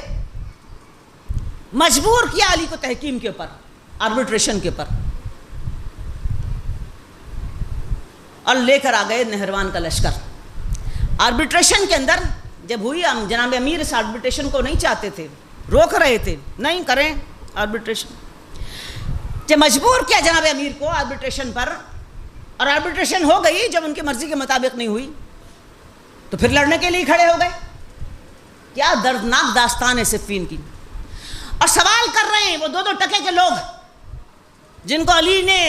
مجبور کیا علی کو تحکیم کے اوپر، آربیٹریشن کے اوپر، اور لے کر آ گئے نہروان کا لشکر. آربیٹریشن کے اندر جب ہوئی، جناب امیر اس آربیٹریشن کو نہیں چاہتے تھے، روک رہے تھے نہیں کریں آربیٹریشن. جب مجبور کیا جناب امیر کو آربیٹریشن پر، اور آربیٹریشن ہو گئی جب ان کی مرضی کے مطابق نہیں ہوئی تو پھر لڑنے کے لیے کھڑے ہو گئے. کیا دردناک داستان ہے صفین کی. اور سوال کر رہے ہیں وہ دو ٹکے کے لوگ جن کو علی نے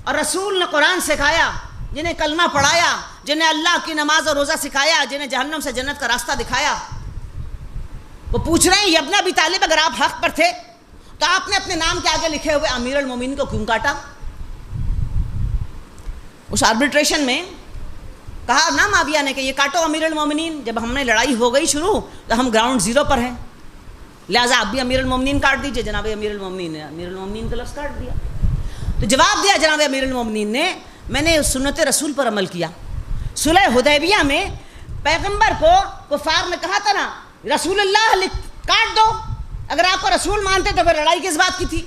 اور رسول نے قرآن سکھایا، جنہیں کلمہ پڑھایا، جنہیں اللہ کی نماز اور روزہ سکھایا، جنہیں جہنم سے جنت کا راستہ دکھایا. وہ پوچھ رہے ہیں ابن ابی طالب اگر آپ حق پر تھے تو آپ نے اپنے نام کے آگے لکھے ہوئے امیر المومنین کو کیوں کاٹا؟ اس آربیٹریشن میں کہا نا معاویہ نے کہ یہ کاٹو امیر المومنین، جب ہم نے لڑائی ہو گئی شروع تو ہم گراؤنڈ زیرو پر ہیں، لہٰذا آپ بھی امیر المومنین کاٹ دیجئے۔ جناب امیر المومنین نے امیر المومنین کا لفظ کاٹ دیا۔ تو جواب دیا جناب امیر المومنین نے میں نے سنت رسول پر عمل کیا۔ صلح حدیبیہ میں پیغمبر کو کفار نے کہا تھا نا رسول اللہ کاٹ دو، اگر آپ کو رسول مانتے تو پھر لڑائی کس بات کی تھی؟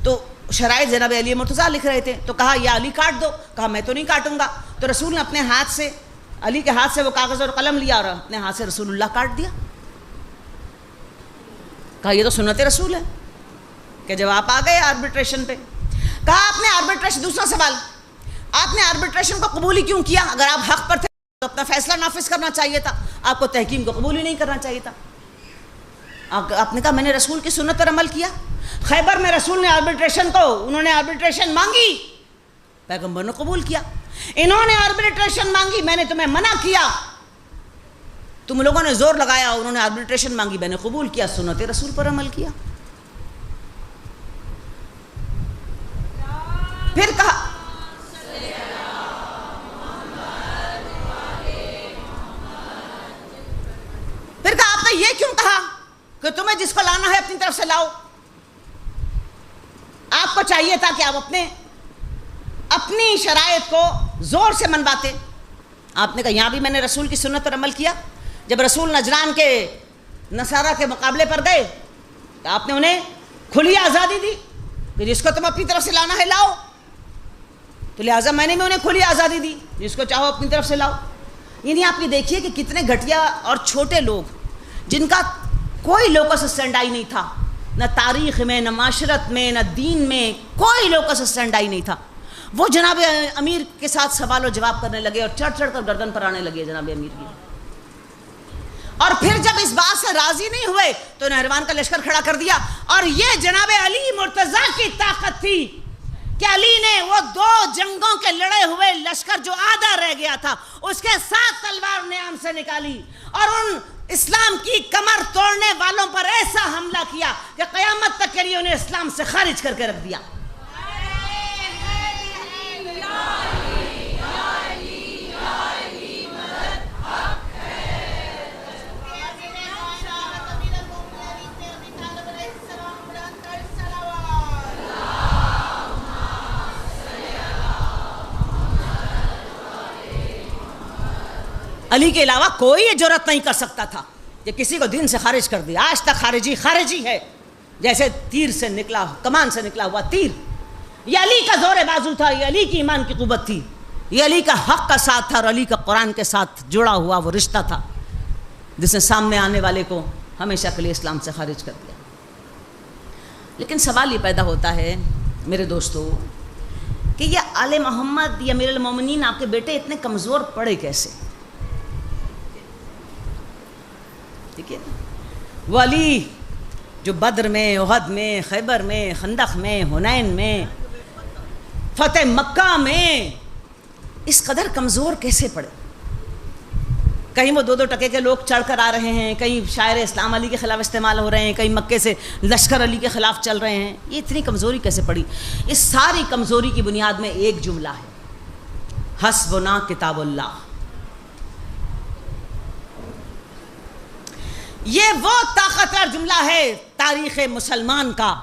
تو شرائط جناب علی مرتضیٰ لکھ رہے تھے، تو کہا یا علی کاٹ دو، کہا میں تو نہیں کاٹوں گا۔ تو رسول نے اپنے ہاتھ سے علی کے ہاتھ سے وہ کاغذ اور قلم لیا اور اپنے ہاتھ سے رسول اللہ کاٹ دیا۔ کہا یہ تو سنت رسول ہے کہ جب آپ آ گئے آربیٹریشن پہ، کہا آپ نے آربیٹریشن، دوسرا سوال، آپ نے آربیٹریشن کو قبول ہی کیوں کیا؟ اگر آپ حق پر تھے تو اپنا فیصلہ نافذ کرنا چاہیے تھا، آپ کو تحکیم کو قبول ہی نہیں کرنا چاہیے تھا۔ آپ نے کہا میں نے رسول کی سنت پر عمل کیا۔ خیبر میں رسول نے آربیٹریشن کو، انہوں نے آربیٹریشن مانگی، پیغمبر نے قبول کیا۔ انہوں نے آربیٹریشن مانگی، میں نے تمہیں منع کیا، تم لوگوں نے زور لگایا، انہوں نے آربیٹریشن مانگی، میں نے قبول کیا، سنت رسول پر عمل کیا۔ پھر کہا آپ نے یہ کیوں کہا کہ تمہیں جس کو لانا ہے اپنی طرف سے لاؤ؟ آپ کو چاہیے تھا کہ آپ اپنی شرائط کو زور سے منواتے۔ آپ نے کہا یہاں بھی میں نے رسول کی سنت پر عمل کیا۔ جب رسول نجران کے نصارہ کے مقابلے پر گئے تو آپ نے انہیں کھلی آزادی دی کہ جس کو تم اپنی طرف سے لانا ہے لاؤ، تو لہٰذا میں نے بھی انہیں کھلی آزادی دی، جس کو چاہو اپنی طرف سے لاؤ۔ یعنی آپ یہ دیکھیے کہ کتنے گھٹیا اور چھوٹے لوگ جن کا کوئی لوکس اسٹینڈائی نہیں تھا، نہ تاریخ میں، نہ معاشرت میں، نہ دین میں، کوئی لوکس اسٹینڈائی نہیں تھا، وہ جناب امیر کے ساتھ سوال و جواب کرنے لگے اور چڑھ چڑھ کر گردن پر آنے لگے جناب امیر کی۔ اور پھر جب اس بات سے راضی نہیں ہوئے تو نہروان کا لشکر کھڑا کر دیا۔ اور یہ جناب علی مرتضیٰ کی طاقت تھی کہ علی نے وہ 2 جنگوں کے لڑے ہوئے لشکر جو آدھا رہ گیا تھا اس کے 7 تلوار نیام سے نکالی اور ان اسلام کی کمر توڑنے والوں پر ایسا حملہ کیا کہ قیامت تک کے لیے انہیں اسلام سے خارج کر کے رکھ دیا۔ علی کے علاوہ کوئی یہ جرأت نہیں کر سکتا تھا کہ کسی کو دین سے خارج کر دیا۔ آج تک خارجی ہے، جیسے تیر سے نکلا، کمان سے نکلا ہوا تیر۔ یہ علی کا زور بازو تھا، یہ علی کی ایمان کی قوت تھی، یہ علی کا حق کا ساتھ تھا اور علی کا قرآن کے ساتھ جڑا ہوا وہ رشتہ تھا جس نے سامنے آنے والے کو ہمیشہ کے لیے اسلام سے خارج کر دیا۔ لیکن سوال یہ پیدا ہوتا ہے میرے دوستو کہ یہ آل محمد یا امیر المومنین آپ کے بیٹے اتنے کمزور پڑے کیسے؟ ٹھیک ہے، وہ علی جو بدر میں، احد میں، خیبر میں، خندق میں، حنین میں، فتح مکہ میں اس قدر کمزور کیسے پڑے؟ کہیں وہ 2 ٹکے کے لوگ چڑھ کر آ رہے ہیں، کہیں شاعر اسلام علی کے خلاف استعمال ہو رہے ہیں، کہیں مکے سے لشکر علی کے خلاف چل رہے ہیں، یہ اتنی کمزوری کیسے پڑی؟ اس ساری کمزوری کی بنیاد میں ایک جملہ ہے، حسبنا کتاب اللہ۔ یہ وہ طاقتور جملہ ہے تاریخ مسلمان کا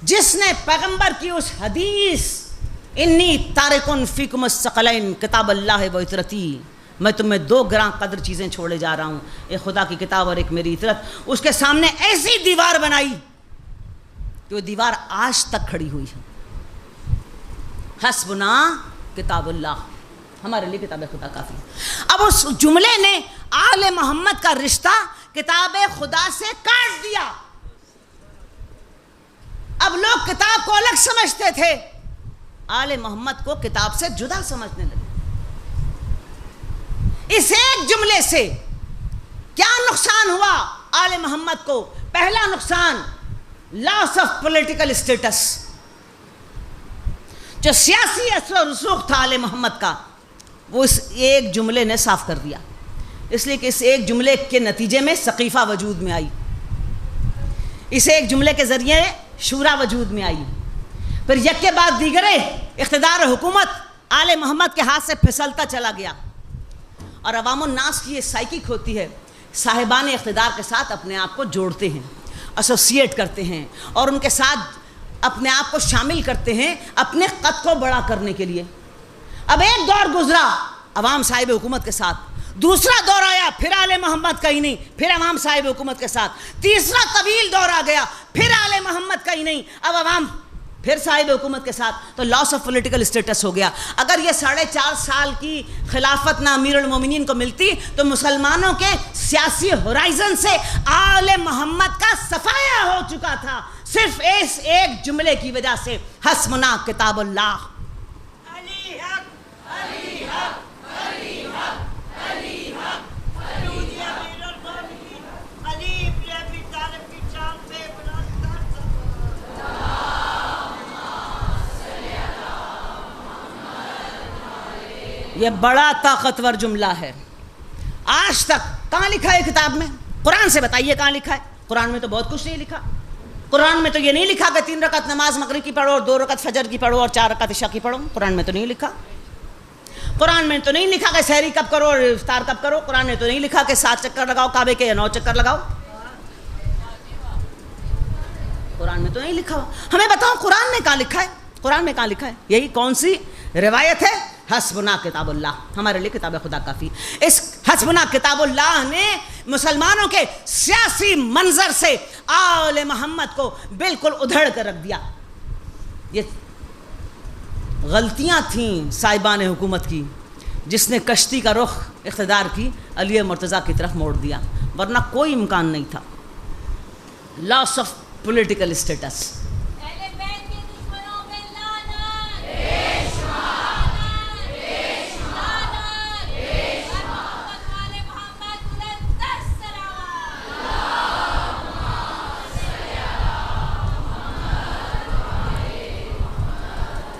جس نے پیغمبر کی اس حدیث انی تارکن فیکم الثقلین کتاب اللہ و عطرتی، میں تمہیں 2 گراں قدر چیزیں چھوڑے جا رہا ہوں، ایک خدا کی کتاب اور ایک میری عطرت۔ اس کے سامنے ایسی دیوار بنائی کہ وہ دیوار آج تک کھڑی ہوئی ہے۔ حسبنا کتاب اللہ، ہمارے لیے کتاب خدا کافی ہے۔ اب اس جملے نے آل محمد کا رشتہ کتاب خدا سے کاٹ دیا۔ اب لوگ کتاب کو الگ سمجھتے تھے، آل محمد کو کتاب سے جدا سمجھنے لگے۔ اس ایک جملے سے کیا نقصان ہوا آل محمد کو؟ پہلا نقصان لاس آف پولیٹیکل اسٹیٹس، جو سیاسی اثر و رسوخ تھا آل محمد کا وہ اس ایک جملے نے صاف کر دیا۔ اس لیے کہ اس ایک جملے کے نتیجے میں سقیفہ وجود میں آئی، اس ایک جملے کے ذریعے شورا وجود میں آئی، پھر یک کے بعد دیگرے اقتدار حکومت آل محمد کے ہاتھ سے پھسلتا چلا گیا، اور عوام الناس کی یہ سائیکک ہوتی ہے، صاحبان اقتدار کے ساتھ اپنے آپ کو جوڑتے ہیں، ایسوسیٹ کرتے ہیں، اور ان کے ساتھ اپنے آپ کو شامل کرتے ہیں اپنے قد کو بڑا کرنے کے لیے۔ اب ایک دور گزرا عوام صاحب حکومت کے ساتھ، دوسرا دور آیا پھر آل محمد کا ہی نہیں، پھر عوام صاحب حکومت کے ساتھ، تیسرا طویل دور آ گیا پھر آل محمد کا ہی نہیں، اب عوام پھر صاحب حکومت کے ساتھ، تو لاس آف پولیٹیکل اسٹیٹس ہو گیا۔ اگر یہ 4.5 سال کی خلافت نہ امیر المومنین کو ملتی تو مسلمانوں کے سیاسی ہورائزن سے آل محمد کا صفایا ہو چکا تھا، صرف اس ایک جملے کی وجہ سے، حسبنا کتاب اللہ۔ یہ بڑا طاقتور جملہ ہے، آج تک کہاں لکھا ہے کتاب میں؟ قرآن سے بتائیے کہاں لکھا ہے؟ قرآن میں تو بہت کچھ نہیں لکھا۔ قرآن میں تو یہ نہیں لکھا کہ 3 رکعت نماز مغرب کی پڑھو اور 2 رکعت فجر کی پڑھو اور 4 رکعت عشاء کی پڑھو، قرآن میں تو نہیں لکھا۔ قرآن میں تو نہیں لکھا کہ سحری کب کرو اور افطار کب کرو، قرآن نے تو نہیں لکھا کہ 7 چکر لگاؤ کعبے کے یا 9 چکر لگاؤ، قرآن میں تو نہیں لکھا۔ ہمیں بتاؤ قرآن میں کہاں لکھا ہے؟ قرآن میں کہاں لکھا ہے؟ یہی کون سی روایت ہے؟ حسبنا کتاب اللہ، ہمارے لیے کتاب خدا کافی۔ اس حسبنا کتاب اللہ نے مسلمانوں کے سیاسی منظر سے آل محمد کو بالکل ادھڑ کر رکھ دیا۔ یہ غلطیاں تھیں صاحبان حکومت کی، جس نے کشتی کا رخ اقتدار کی علی مرتضیٰ کی طرف موڑ دیا، ورنہ کوئی امکان نہیں تھا۔ لاس آف پولیٹیکل اسٹیٹس۔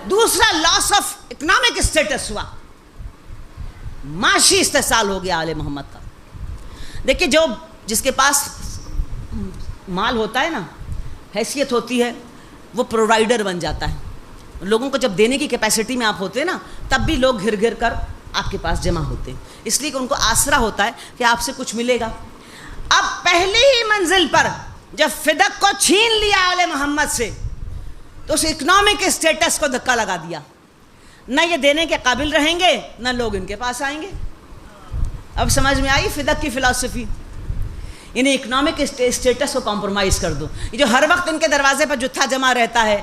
دوسرا لاس آف اکنامک اسٹیٹس ہوا، معاشی استحصال ہو گیا آل محمد کا۔ دیکھیے جس کے پاس مال ہوتا ہے نا، حیثیت ہوتی ہے، وہ پرووائڈر بن جاتا ہے۔ لوگوں کو جب دینے کی کیپیسٹی میں آپ ہوتے ہیں نا، تب بھی لوگ گھر گھر کر آپ کے پاس جمع ہوتے ہیں، اس لیے کہ ان کو آسرا ہوتا ہے کہ آپ سے کچھ ملے گا۔ اب پہلی ہی منزل پر جب فدق کو چھین لیا آل محمد سے، تو اس اکنامک اسٹیٹس کو دھکا لگا دیا، نہ یہ دینے کے قابل رہیں گے نہ لوگ ان کے پاس آئیں گے۔ اب سمجھ میں آئی فدق کی فلسفی؟ انہیں اکنامک اسٹیٹس کو کمپرومائز کر دو۔ یہ جو ہر وقت ان کے دروازے پر جتھا جمع رہتا ہے،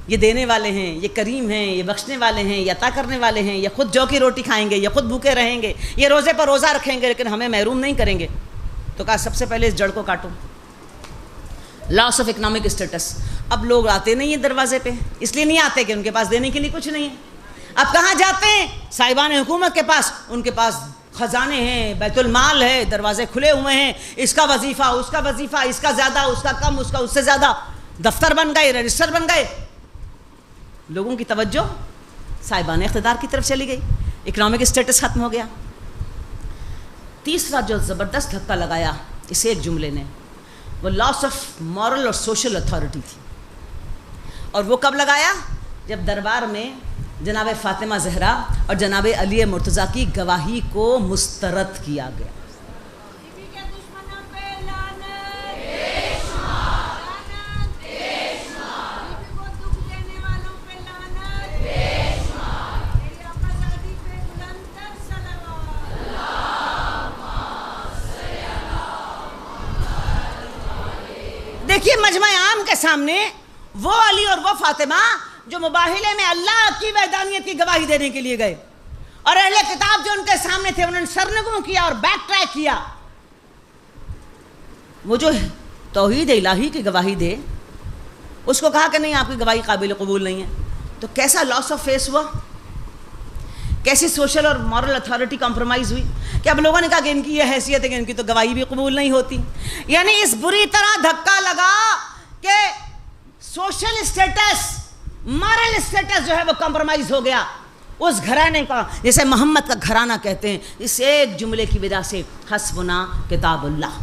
یہ دینے والے ہیں، یہ کریم ہیں، یہ بخشنے والے ہیں، یہ عطا کرنے والے ہیں، یہ خود جو کی روٹی کھائیں گے، یہ خود بھوکے رہیں گے، یہ روزے پر روزہ رکھیں گے لیکن ہمیں محروم نہیں کریں گے، تو کہا سب سے پہلے اس جڑ کو کاٹو۔ لاس آف اکنامک اسٹیٹس۔ اب لوگ آتے نہیں ہیں دروازے پہ، اس لیے نہیں آتے کہ ان کے پاس دینے کے لیے کچھ نہیں ہے۔ اب کہاں جاتے ہیں؟ صاحبان حکومت کے پاس، ان کے پاس خزانے ہیں، بیت المال ہے، دروازے کھلے ہوئے ہیں، اس کا وظیفہ، اس کا وظیفہ، اس کا زیادہ، اس کا کم، اس کا اس سے زیادہ، دفتر بن گئے، رجسٹر بن گئے۔ لوگوں کی توجہ صاحبان اقتدار کی طرف چلی گئی، اکنامک اسٹیٹس ختم ہو گیا۔ تیسرا جو زبردست دھکا لگایا اس ایک جملے نے، وہ لاس آف مورل اور سوشل اتھارٹی تھی، اور وہ کب لگایا؟ جب دربار میں جناب فاطمہ زہرا اور جناب علی مرتضیٰ کی گواہی کو مسترد کیا گیا۔ دیکھیے مجمع عام کے سامنے وہ علی اور وہ فاطمہ جو مباہلے میں اللہ کی وحدانیت کی گواہی دینے کے لیے گئے، اور اہل کتاب جو ان کے سامنے تھے انہوں نے سرنگوں کیا اور بیک ٹریک کیا۔ وہ جو توحید الہی کی گواہی دے، اس کو کہا کہ نہیں آپ کی گواہی قابل قبول نہیں ہے، تو کیسا لاس آف فیس ہوا، کیسی سوشل اور مورل اتھارٹی کمپرومائز ہوئی کہ اب لوگوں نے کہا کہ ان کی یہ حیثیت ہے کہ ان کی تو گواہی بھی قبول نہیں ہوتی۔ یعنی اس بری طرح دھکا لگا کہ سوشل اسٹیٹس، مورل اسٹیٹس جو ہے وہ کمپرومائز ہو گیا، اس گھرانے کا جسے محمد کا گھرانہ کہتے ہیں، اس ایک جملے کی وجہ سے حسبنا کتاب اللہ۔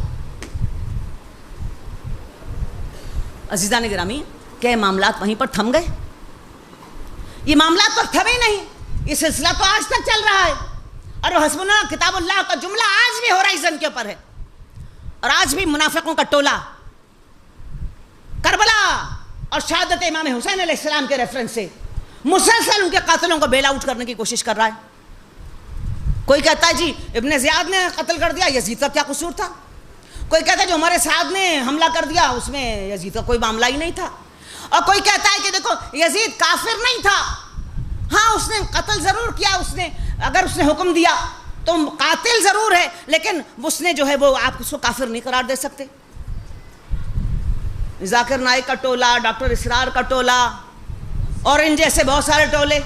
عزیزان گرامی، کیا معاملات وہیں پر تھم گئے؟ یہ معاملات پر تھمے نہیں، یہ سلسلہ تو آج تک چل رہا ہے، اور وہ حسبنا کتاب اللہ کا جملہ آج بھی ہورائزن کے اوپر ہے، اور آج بھی منافقوں کا ٹولہ کربلا اور شہادت امام حسین علیہ السلام کے ریفرنس سے مسلسل ان کے قاتلوں کو بیل آؤٹ کرنے کی کوشش کر رہا ہے۔ کوئی کہتا ہے جی ابن زیاد نے قتل کر دیا، یزید کا کیا قصور تھا؟ کوئی کہتا ہے جو ہمارے سعد نے حملہ کر دیا اس میں یزید کا کوئی معاملہ ہی نہیں تھا، اور کوئی کہتا ہے کہ دیکھو یزید کافر نہیں تھا، ہاں اس نے قتل ضرور کیا، اس نے اگر اس نے حکم دیا تو قاتل ضرور ہے، لیکن اس نے جو ہے وہ آپ اس کو کافر نہیں قرار دے سکتے۔ ذاکر نائک کا ٹولہ، ڈاکٹر اسرار کا ٹولہ، اور ان جیسے بہت سارے ٹولے،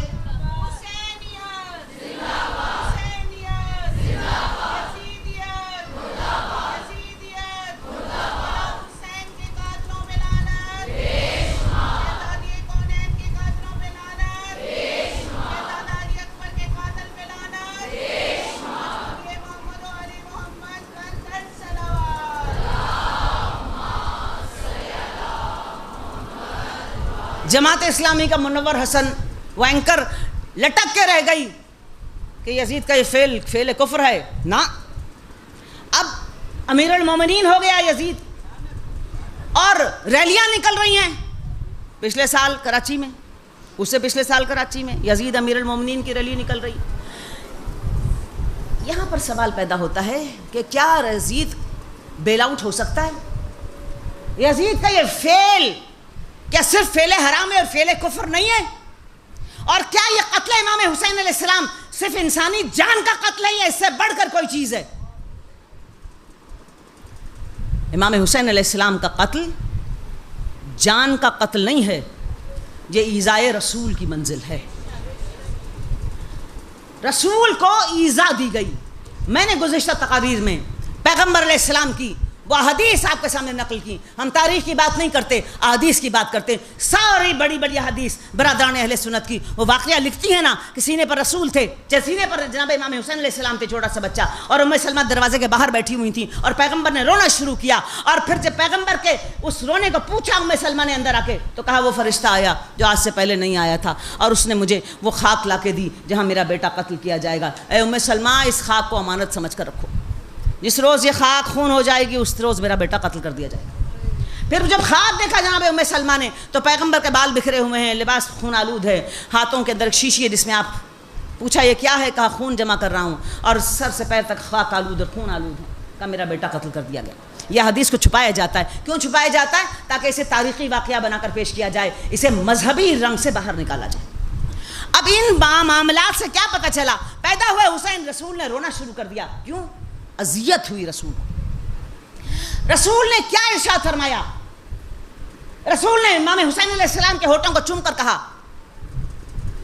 جماعت اسلامی کا منور حسن وہ اینکر لٹک کے رہ گئی کہ یزید کا یہ فعل کفر ہے، نا اب امیر المومنین ہو گیا یزید، اور ریلیاں نکل رہی ہیں پچھلے سال کراچی میں، اس سے پچھلے سال کراچی میں یزید امیر المومنین کی ریلی نکل رہی۔ یہاں پر سوال پیدا ہوتا ہے کہ کیا یزید بیل آؤٹ ہو سکتا ہے؟ یزید کا یہ فعل کیا صرف فعل حرام ہے اور فعل کفر نہیں ہے؟ اور کیا یہ قتل امام حسین علیہ السلام صرف انسانی جان کا قتل ہے یا اس سے بڑھ کر کوئی چیز ہے؟ امام حسین علیہ السلام کا قتل جان کا قتل نہیں ہے، یہ ایذائے رسول کی منزل ہے۔ رسول کو ایذا دی گئی۔ میں نے گزشتہ تقاریر میں پیغمبر علیہ السلام کی وہ حدیث آپ کے سامنے نقل کی، ہم تاریخ کی بات نہیں کرتے، احادیث کی بات کرتے ہیں۔ ساری بڑی بڑی حدیث برادران اہل سنت کی وہ واقعہ لکھتی ہیں نا کہ سینے پر رسول تھے، سینے پر جناب امام حسین علیہ السلام تھے، چھوٹا سا بچہ، اور ام سلمہ دروازے کے باہر بیٹھی ہوئی تھیں، اور پیغمبر نے رونا شروع کیا، اور پھر جب پیغمبر کے اس رونے کو پوچھا ام سلمہ نے اندر آ کے، تو کہا وہ فرشتہ آیا جو آج سے پہلے نہیں آیا تھا، اور اس نے مجھے وہ خاک لا کے دی جہاں میرا بیٹا قتل کیا جائے گا۔ اے ام سلمہ، اس خاک کو امانت سمجھ کر رکھو، جس روز یہ خاک خون ہو جائے گی اس روز میرا بیٹا قتل کر دیا جائے گا۔ پھر جب خواب دیکھا جناب ام سلمہ نے تو پیغمبر کے بال بکھرے ہوئے ہیں، لباس خون آلود ہے، ہاتھوں کے اندر ایک شیشی ہے جس میں آپ پوچھا یہ کیا ہے؟ کہا خون جمع کر رہا ہوں، اور سر سے پیر تک خاک آلود اور خون آلود ہے، کہا میرا بیٹا قتل کر دیا گیا۔ یہ حدیث کو چھپایا جاتا ہے، کیوں چھپایا جاتا ہے؟ تاکہ اسے تاریخی واقعہ بنا کر پیش کیا جائے، اسے مذہبی رنگ سے باہر نکالا جائے۔ اب ان معاملات سے کیا پتہ چلا؟ پیدا ہوا حسین، رسول نے رونا شروع کر دیا۔ کیوں؟ اذیت ہوئی رسول کو۔ رسول نے کیا ارشاد فرمایا؟ رسول نے امام حسین علیہ السلام کے ہونٹوں کو چوم کر کہا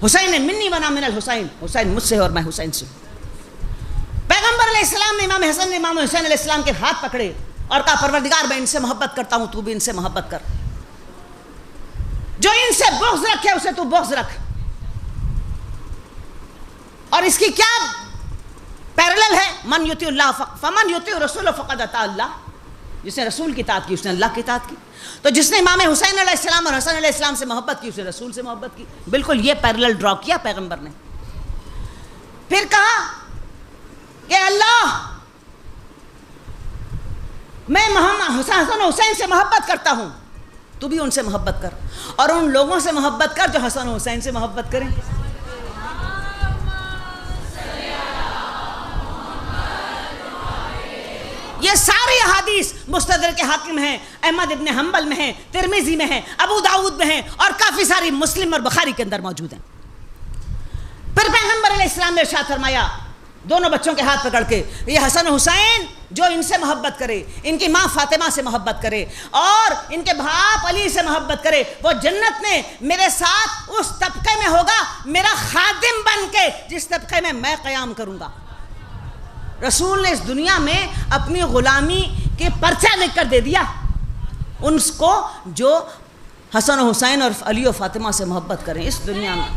حسین منی ونا من الحسین، حسین مجھ سے اور میں حسین سے۔ پیغمبر علیہ السلام نے امام حسین علیہ السلام کے ہاتھ پکڑے اور کہا پروردگار میں ان سے محبت کرتا ہوں، تو بھی ان سے محبت کر، جو ان سے بغض رکھے اسے تو بغض رکھ۔ اور اس کی کیا پیرلل ہے؟ من یطیع اللہ فمن یطیع رسول فقد اطاع اللہ، جس نے رسول کی اطاعت کی اس نے اللہ کی اطاعت کی۔ تو جس نے امام حسین علیہ السلام اور حسن علیہ السلام سے محبت کی اس نے رسول سے محبت کی۔ بالکل یہ پیرلل ڈرا کیا پیغمبر نے۔ پھر کہا کہ اللہ میں حسن و حسین سے محبت کرتا ہوں، تو بھی ان سے محبت کر، اور ان لوگوں سے محبت کر جو حسن و حسین سے محبت کریں۔ یہ ساری احادیث مستدرک حاکم ہیں، احمد ابن حنبل میں ہیں، ترمذی میں ہیں، ابو داؤد میں ہیں، اور کافی ساری مسلم اور بخاری کے اندر موجود ہیں۔ پھر پیغمبر علیہ السلام نے ارشاد فرمایا دونوں بچوں کے ہاتھ پکڑ کے، یہ حسن و حسین جو ان سے محبت کرے، ان کی ماں فاطمہ سے محبت کرے اور ان کے باپ علی سے محبت کرے، وہ جنت میں میرے ساتھ اس طبقے میں ہوگا میرا خادم بن کے جس طبقے میں میں قیام کروں گا۔ رسول نے اس دنیا میں اپنی غلامی کے پرچہ لکھ کر دے دیا ان کو جو حسن و حسین اور علی و فاطمہ سے محبت کریں اس دنیا میں۔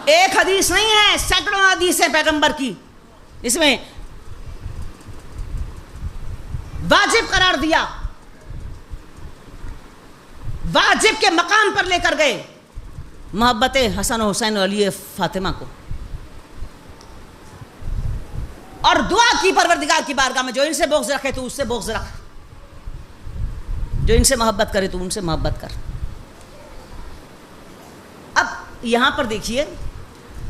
ایک حدیث نہیں ہے، سینکڑوں حدیث ہیں پیغمبر کی، اس میں واجب قرار دیا، واجب کے مقام پر لے کر گئے محبت حسن و حسین و علی فاطمہ کو، اور دعا کی پروردگار کی بارگاہ میں جو ان سے بغض رکھے تو اس سے بغض رکھ، جو ان سے محبت کرے تو ان سے محبت کر۔ اب یہاں پر دیکھیے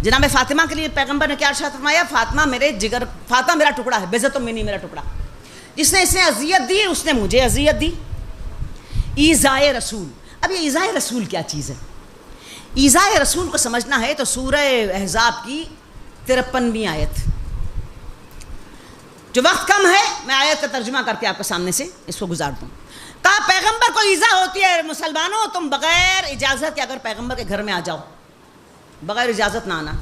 جناب فاطمہ کے لیے پیغمبر نے کیا ارشاد فرمایا؟ فاطمہ میرے جگر، فاطمہ میرا ٹکڑا ہے، بذت منی میرا ٹکڑا، جس نے اسے اذیت دی اس نے مجھے اذیت دی۔ ایذائے رسول، اب یہ ایذائے رسول کیا چیز ہے؟ ایذائے رسول کو سمجھنا ہے تو سورہ احزاب کی 53ویں آیت، جو وقت کم ہے میں آیت کا ترجمہ کر کے آپ کے سامنے سے اس کو گزار دوں۔ کہا پیغمبر کو ایذا ہوتی ہے، مسلمانوں تم بغیر اجازت کے اگر پیغمبر کے گھر میں آ جاؤ، بغیر اجازت نہ آنا،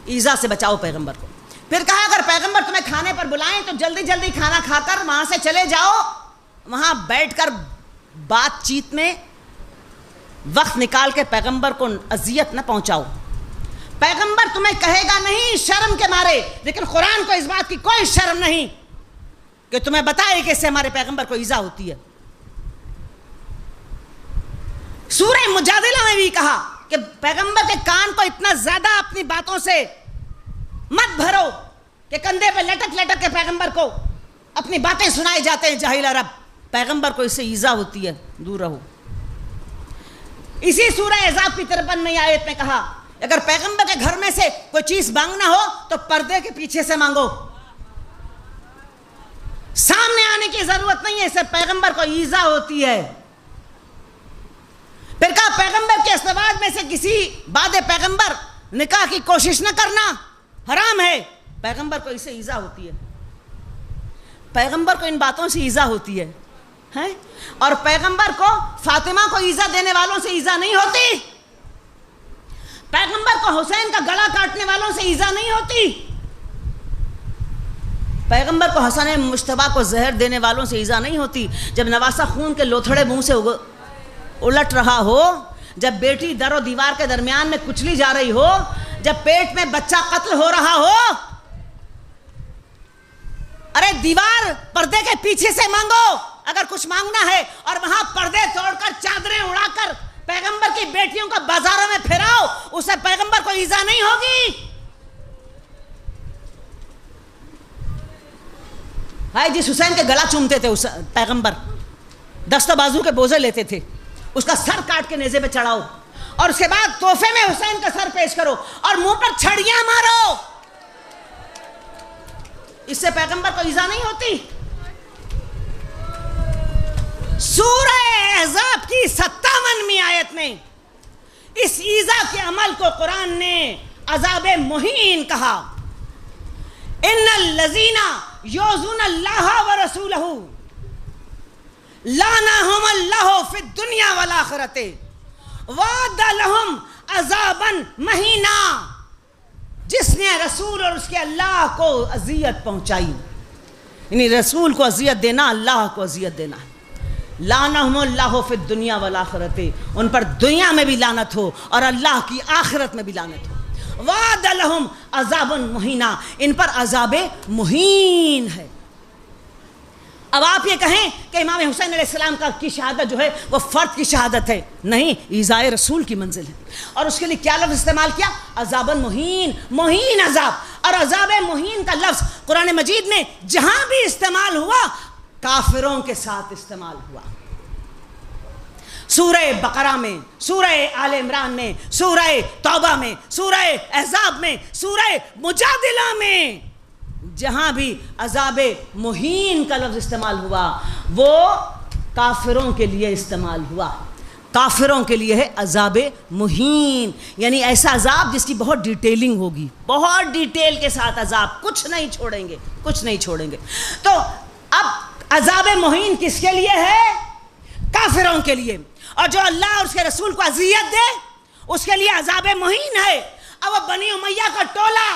ایذا سے بچاؤ پیغمبر کو۔ پھر کہا اگر پیغمبر تمہیں کھانے پر بلائیں تو جلدی جلدی کھانا کھا کر وہاں سے چلے جاؤ، وہاں بیٹھ کر بات چیت میں وقت نکال کے پیغمبر کو اذیت نہ پہنچاؤ۔ پیغمبر تمہیں کہے گا نہیں شرم کے مارے، لیکن قرآن کو اس بات کی کوئی شرم نہیں کہ تمہیں بتائے کہ اس سے ہمارے پیغمبر کو ایذا ہوتی ہے۔ سورہ مجادلہ میں بھی کہا کہ پیغمبر کے کان کو اتنا زیادہ اپنی باتوں سے مت بھرو کہ کندھے پہ لٹک لٹک کے پیغمبر کو اپنی باتیں سنائے جاتے ہیں جاہل عرب، پیغمبر کو اس سے ایذا ہوتی ہے، دور رہو۔ اسی سورہ احزاب کی 53ویں آیت میں کہا اگر پیغمبر کے گھر میں سے کوئی چیز مانگنا ہو تو پردے کے پیچھے سے مانگو، سامنے آنے کی ضرورت نہیں ہے، اس سے پیغمبر کو ایذا ہوتی ہے۔ پھر کہا پیغمبر کے ازواج میں سے کسی بعد پیغمبر نکاح کی کوشش نہ کرنا، حرام ہے، پیغمبر کو اس سے ایذا ہوتی ہے۔ پیغمبر کو ان باتوں سے ایذا ہوتی ہے، اور پیغمبر کو فاطمہ کو ایذا دینے والوں سے ایذا نہیں ہوتی، پیغمبر کو حسین کا گلا کاٹنے والوں سے ایذا نہیں ہوتی، پیغمبر کو حسن مجتبیٰ کو زہر دینے والوں سے ایذا نہیں ہوتی۔ جب نواسہ خون کے لوتھڑے منہ سے الٹ رہا ہو، جب بیٹی در و دیوار کے درمیان میں کچلی جا رہی ہو، جب پیٹ میں بچہ قتل ہو رہا ہو، ارے دیوار پردے کے پیچھے سے مانگو اگر کچھ مانگنا ہے، اور وہاں پردے توڑ کر چادریں اڑا کر پیغمبر کی بیٹیوں کو بازاروں میں پھراؤ، اسے پیغمبر کو ایذا نہیں ہوگی۔ ہائے جس حسین کے گلا چومتے تھے پیغمبر، دست و بازو کے بوزے لیتے تھے، اس کا سر کاٹ کے نیزے پہ چڑھاؤ، اور اس کے بعد تحفے میں حسین کا سر پیش کرو اور منہ پر چھڑیاں مارو، اس سے پیغمبر کو ایذا نہیں ہوتی۔ سورہ احزاب کی 57ویں آیت میں اس ایذا کے عمل کو قرآن نے عذاب مہین کہا۔ ان الذین یؤذون اللہ ورسولہ لعنہم اللہ فی الدنیا والآخرۃ وأعد لہم عذابا مہینا، جس نے رسول اور اس کے اللہ کو اذیت پہنچائی، یعنی رسول کو اذیت دینا اللہ کو اذیت دینا ہے۔ لعنہم اللہ فی الدنیا والآخرۃ، ان پر دنیا میں بھی لعنت ہو اور اللہ کی آخرت میں بھی لعنت ہو۔ وعد لہم عذاب مہینہ، ان پر عذاب مہین ہے۔ اب آپ یہ کہیں کہ امام حسین علیہ السلام کی شہادت جو ہے وہ فرد کی شہادت ہے، نہیں، ایذائے رسول کی منزل ہے۔ اور اس کے لیے کیا لفظ استعمال کیا؟ عذاب مہین، مہین عذاب۔ اور عذاب مہین کا لفظ قرآن مجید میں جہاں بھی استعمال ہوا کافروں کے ساتھ استعمال ہوا۔ سورہ بقرہ میں، سورہ آل عمران میں، سورہ توبہ میں، سورہ احزاب میں، سورہ مجادلہ میں، جہاں بھی عذاب مہین کا لفظ استعمال ہوا وہ کافروں کے لیے استعمال ہوا۔ کافروں کے لیے ہے عذاب مہین، یعنی ایسا عذاب جس کی بہت ڈیٹیلنگ ہوگی، بہت ڈیٹیل کے ساتھ عذاب، کچھ نہیں چھوڑیں گے، کچھ نہیں چھوڑیں گے۔ تو اب عذاب مہین کس کے لیے ہے؟ کافروں کے لیے۔ اور جو اللہ اور اس کے رسول کو اذیت دے اس کے لیے عذاب مہین ہے۔ اب وہ بنی امیہ کا ٹولہ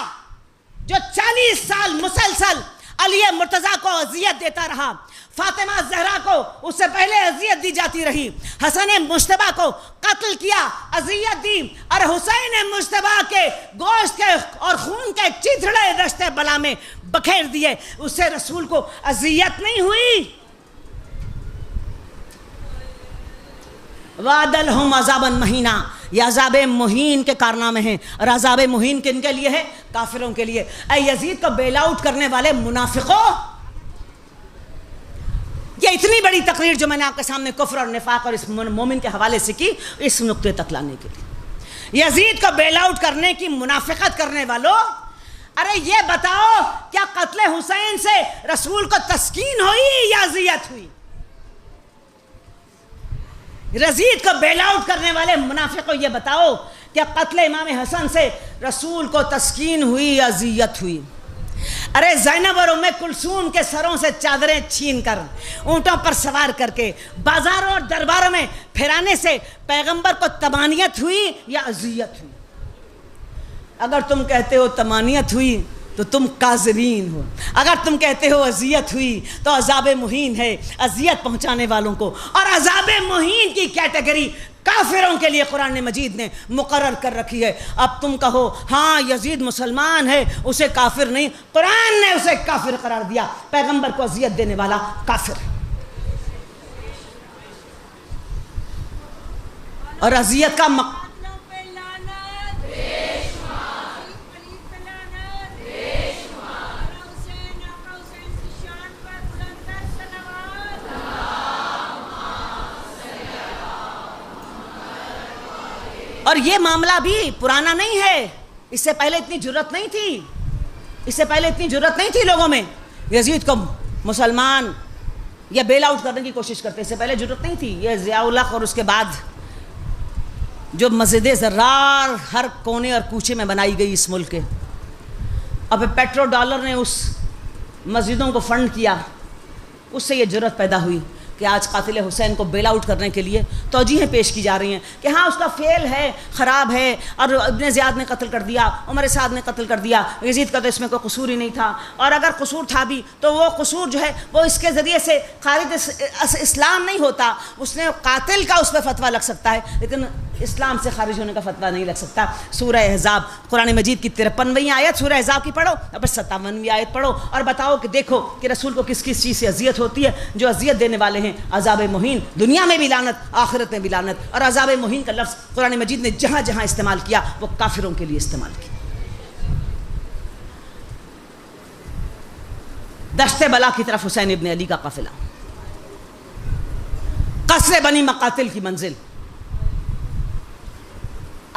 جو 40 سال مسلسل علی مرتضیٰ کو اذیت دیتا رہا، فاطمہ زہرا کو اس سے پہلے اذیت دی جاتی رہی، حسن مجتبیٰ کو قتل کیا، اذیت دی، اور حسین مجتبیٰ کے گوشت کے اور خون کے چیتھڑے دشتے بلا میں بکھیر دیے، اس سے رسول کو اذیت نہیں ہوئی۔ وعد لہم عذابا مہینا، یہ عذاب مہین کے کارنامے ہیں، اور عذاب مہین کن کے لیے ہے؟ کافروں کے لیے۔ اے یزید کو بیل آؤٹ کرنے والے منافقوں، یہ اتنی بڑی تقریر جو میں نے آپ کے سامنے کفر اور نفاق اور اس مومن کے حوالے سے کی، اس نقطے تک لانے کے لیے، یزید کو بیل آؤٹ کرنے کی منافقت کرنے والوں، ارے یہ بتاؤ کیا قتل حسین سے رسول کو تسکین ہوئی یا اذیت ہوئی؟ یزید کو بیل آؤٹ کرنے والے منافقوں یہ بتاؤ کہ قتل امام حسن سے رسول کو تسکین ہوئی یا اذیت ہوئی؟ ارے زینب اور ام کلثوم کے سروں سے چادریں چھین کر، اونٹوں پر سوار کر کے بازاروں اور درباروں میں پھرانے سے پیغمبر کو طمانینت ہوئی یا اذیت ہوئی؟ اگر تم کہتے ہو طمانینت ہوئی تو تم کاذبین ہو، اگر تم کہتے ہو اذیت ہوئی تو عذاب مہین ہے، اذیت پہنچانے والوں کو، اور عذاب مہین کی کیٹیگری کافروں کے لیے قرآن مجید نے مقرر کر رکھی ہے۔ اب تم کہو ہاں یزید مسلمان ہے، اسے کافر نہیں، قرآن نے اسے کافر قرار دیا، پیغمبر کو اذیت دینے والا کافر ہے۔ اور اذیت کا اور یہ معاملہ بھی پرانا نہیں ہے، اس سے پہلے اتنی جرت نہیں تھی، اس سے پہلے اتنی جرت نہیں تھی لوگوں میں، یزید کو مسلمان یا بیل آؤٹ کرنے کی کوشش کرتے، اس سے پہلے جرت نہیں تھی۔ یہ ضیاء الحق اور اس کے بعد جو مسجد زرار ہر کونے اور کوچے میں بنائی گئی اس ملک کے، اب پیٹرو ڈالر نے اس مسجدوں کو فنڈ کیا، اس سے یہ جرت پیدا ہوئی کہ آج قاتل حسین کو بیل آؤٹ کرنے کے لیے توجیہیں پیش کی جا رہی ہیں کہ ہاں اس کا فعل ہے، خراب ہے، اور ابن زیاد نے قتل کر دیا، عمر سعد نے قتل کر دیا، یزید کا تو اس میں کوئی قصور ہی نہیں تھا، اور اگر قصور تھا بھی تو وہ قصور جو ہے وہ اس کے ذریعے سے خارج اسلام نہیں ہوتا، اس نے قاتل کا اس پہ فتویٰ لگ سکتا ہے لیکن اسلام سے خارج ہونے کا فتویٰ نہیں لگ سکتا۔ سورہ احزاب قرآن مجید کی 53ویں آیت سورہ احزاب کی پڑھو، اب 57ویں آیت پڑھو اور بتاؤ کہ دیکھو کہ رسول کو کس کس چیز سے اذیت ہوتی ہے۔ جو اذیت دینے والے ہیں عذاب مہین، دنیا میں بھی لعنت، آخرت میں بھی لعنت، اور عذاب مہین کا لفظ قرآن مجید نے جہاں جہاں استعمال کیا وہ کافروں کے لیے استعمال کیا۔ دشت بلا کی طرف حسین ابن علی کا قافلہ، قصر بنی مقاتل کی منزل،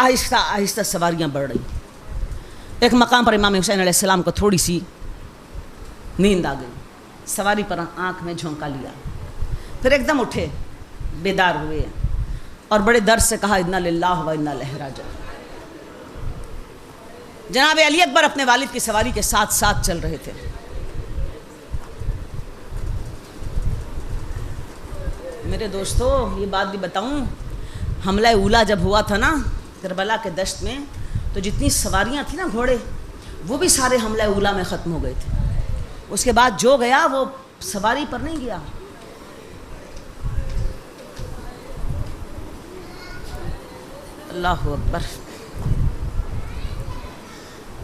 آہستہ آہستہ سواریاں بڑھ رہی۔ ایک مقام پر امام حسین علیہ السلام کو تھوڑی سی نیند آ گئی، سواری پر آنکھ میں جھونکا لیا، پھر ایک دم اٹھے، بیدار ہوئے اور بڑے درد سے کہا انا للہ و انا الیہ راجعون۔ جناب علی اکبر اپنے والد کی سواری کے ساتھ ساتھ چل رہے تھے۔ میرے دوستو یہ بات بھی بتاؤں، حملہ اولا جب ہوا تھا نا کربلا کے دشت میں، تو جتنی سواریاں تھیں نا گھوڑے، وہ بھی سارے حملہ اولا میں ختم ہو گئے تھے۔ اس کے بعد جو گیا وہ سواری پر نہیں گیا۔ اللہ اکبر۔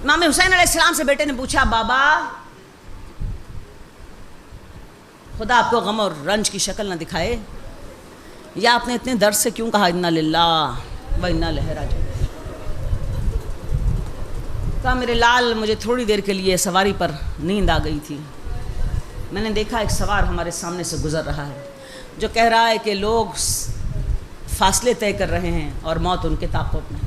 امام حسین علیہ السلام سے بیٹے نے پوچھا بابا خدا آپ کو غم اور رنج کی شکل نہ دکھائے، یا آپ نے اتنے درد سے کیوں کہا انا للہ و انا الیہ راجعون؟ کہا میرے لال مجھے تھوڑی دیر کے لیے سواری پر نیند آ گئی تھی، میں نے دیکھا ایک سوار ہمارے سامنے سے گزر رہا ہے جو کہہ رہا ہے کہ لوگ فاصلے طے کر رہے ہیں اور موت ان کے تعاقب میں۔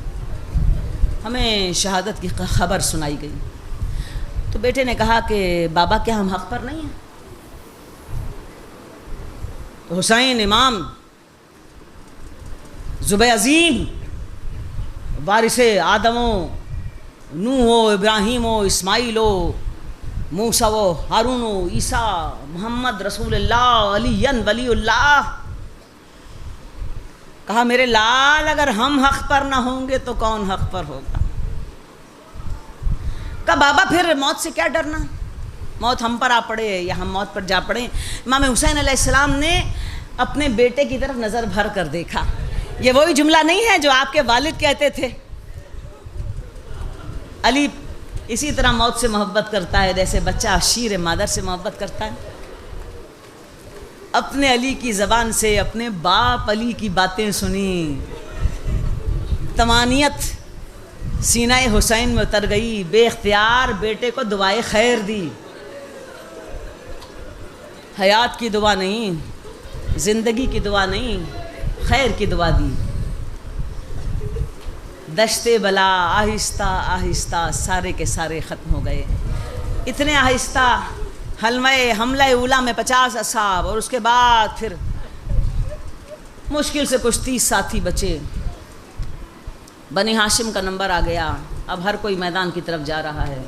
ہمیں شہادت کی خبر سنائی گئی تو بیٹے نے کہا کہ بابا کیا ہم حق پر نہیں ہیں؟ تو حسین امام ذبح عظیم، وارث آدم و نوح و ابراہیم و اسماعیل و موسیٰ و ہارون و عیسیٰ محمد رسول اللہ علی ولی اللہ، کہا میرے لال اگر ہم حق پر نہ ہوں گے تو کون حق پر ہوگا؟ کہا بابا پھر موت سے کیا ڈرنا؟ موت ہم پر آ پڑے یا ہم موت پر جا پڑیں. امام حسین علیہ السلام نے اپنے بیٹے کی طرف نظر بھر کر دیکھا. یہ وہی جملہ نہیں ہے جو آپ کے والد کہتے تھے. علی اسی طرح موت سے محبت کرتا ہے جیسے بچہ شیر مادر سے محبت کرتا ہے. اپنے علی کی زبان سے اپنے باپ علی کی باتیں سنی. طمانیت سینہ حسین میں اتر گئی. بے اختیار بیٹے کو دعائے خیر دی. حیات کی دعا نہیں, زندگی کی دعا نہیں, خیر کی دعا دی. دشتے بلا آہستہ آہستہ سارے کے سارے ختم ہو گئے. اتنے آہستہ حملہ اولا میں 50 اصحاب اور اس کے بعد پھر مشکل سے کچھ 30 ساتھی بچے. بنی ہاشم کا نمبر آ گیا. اب ہر کوئی میدان کی طرف جا رہا ہے.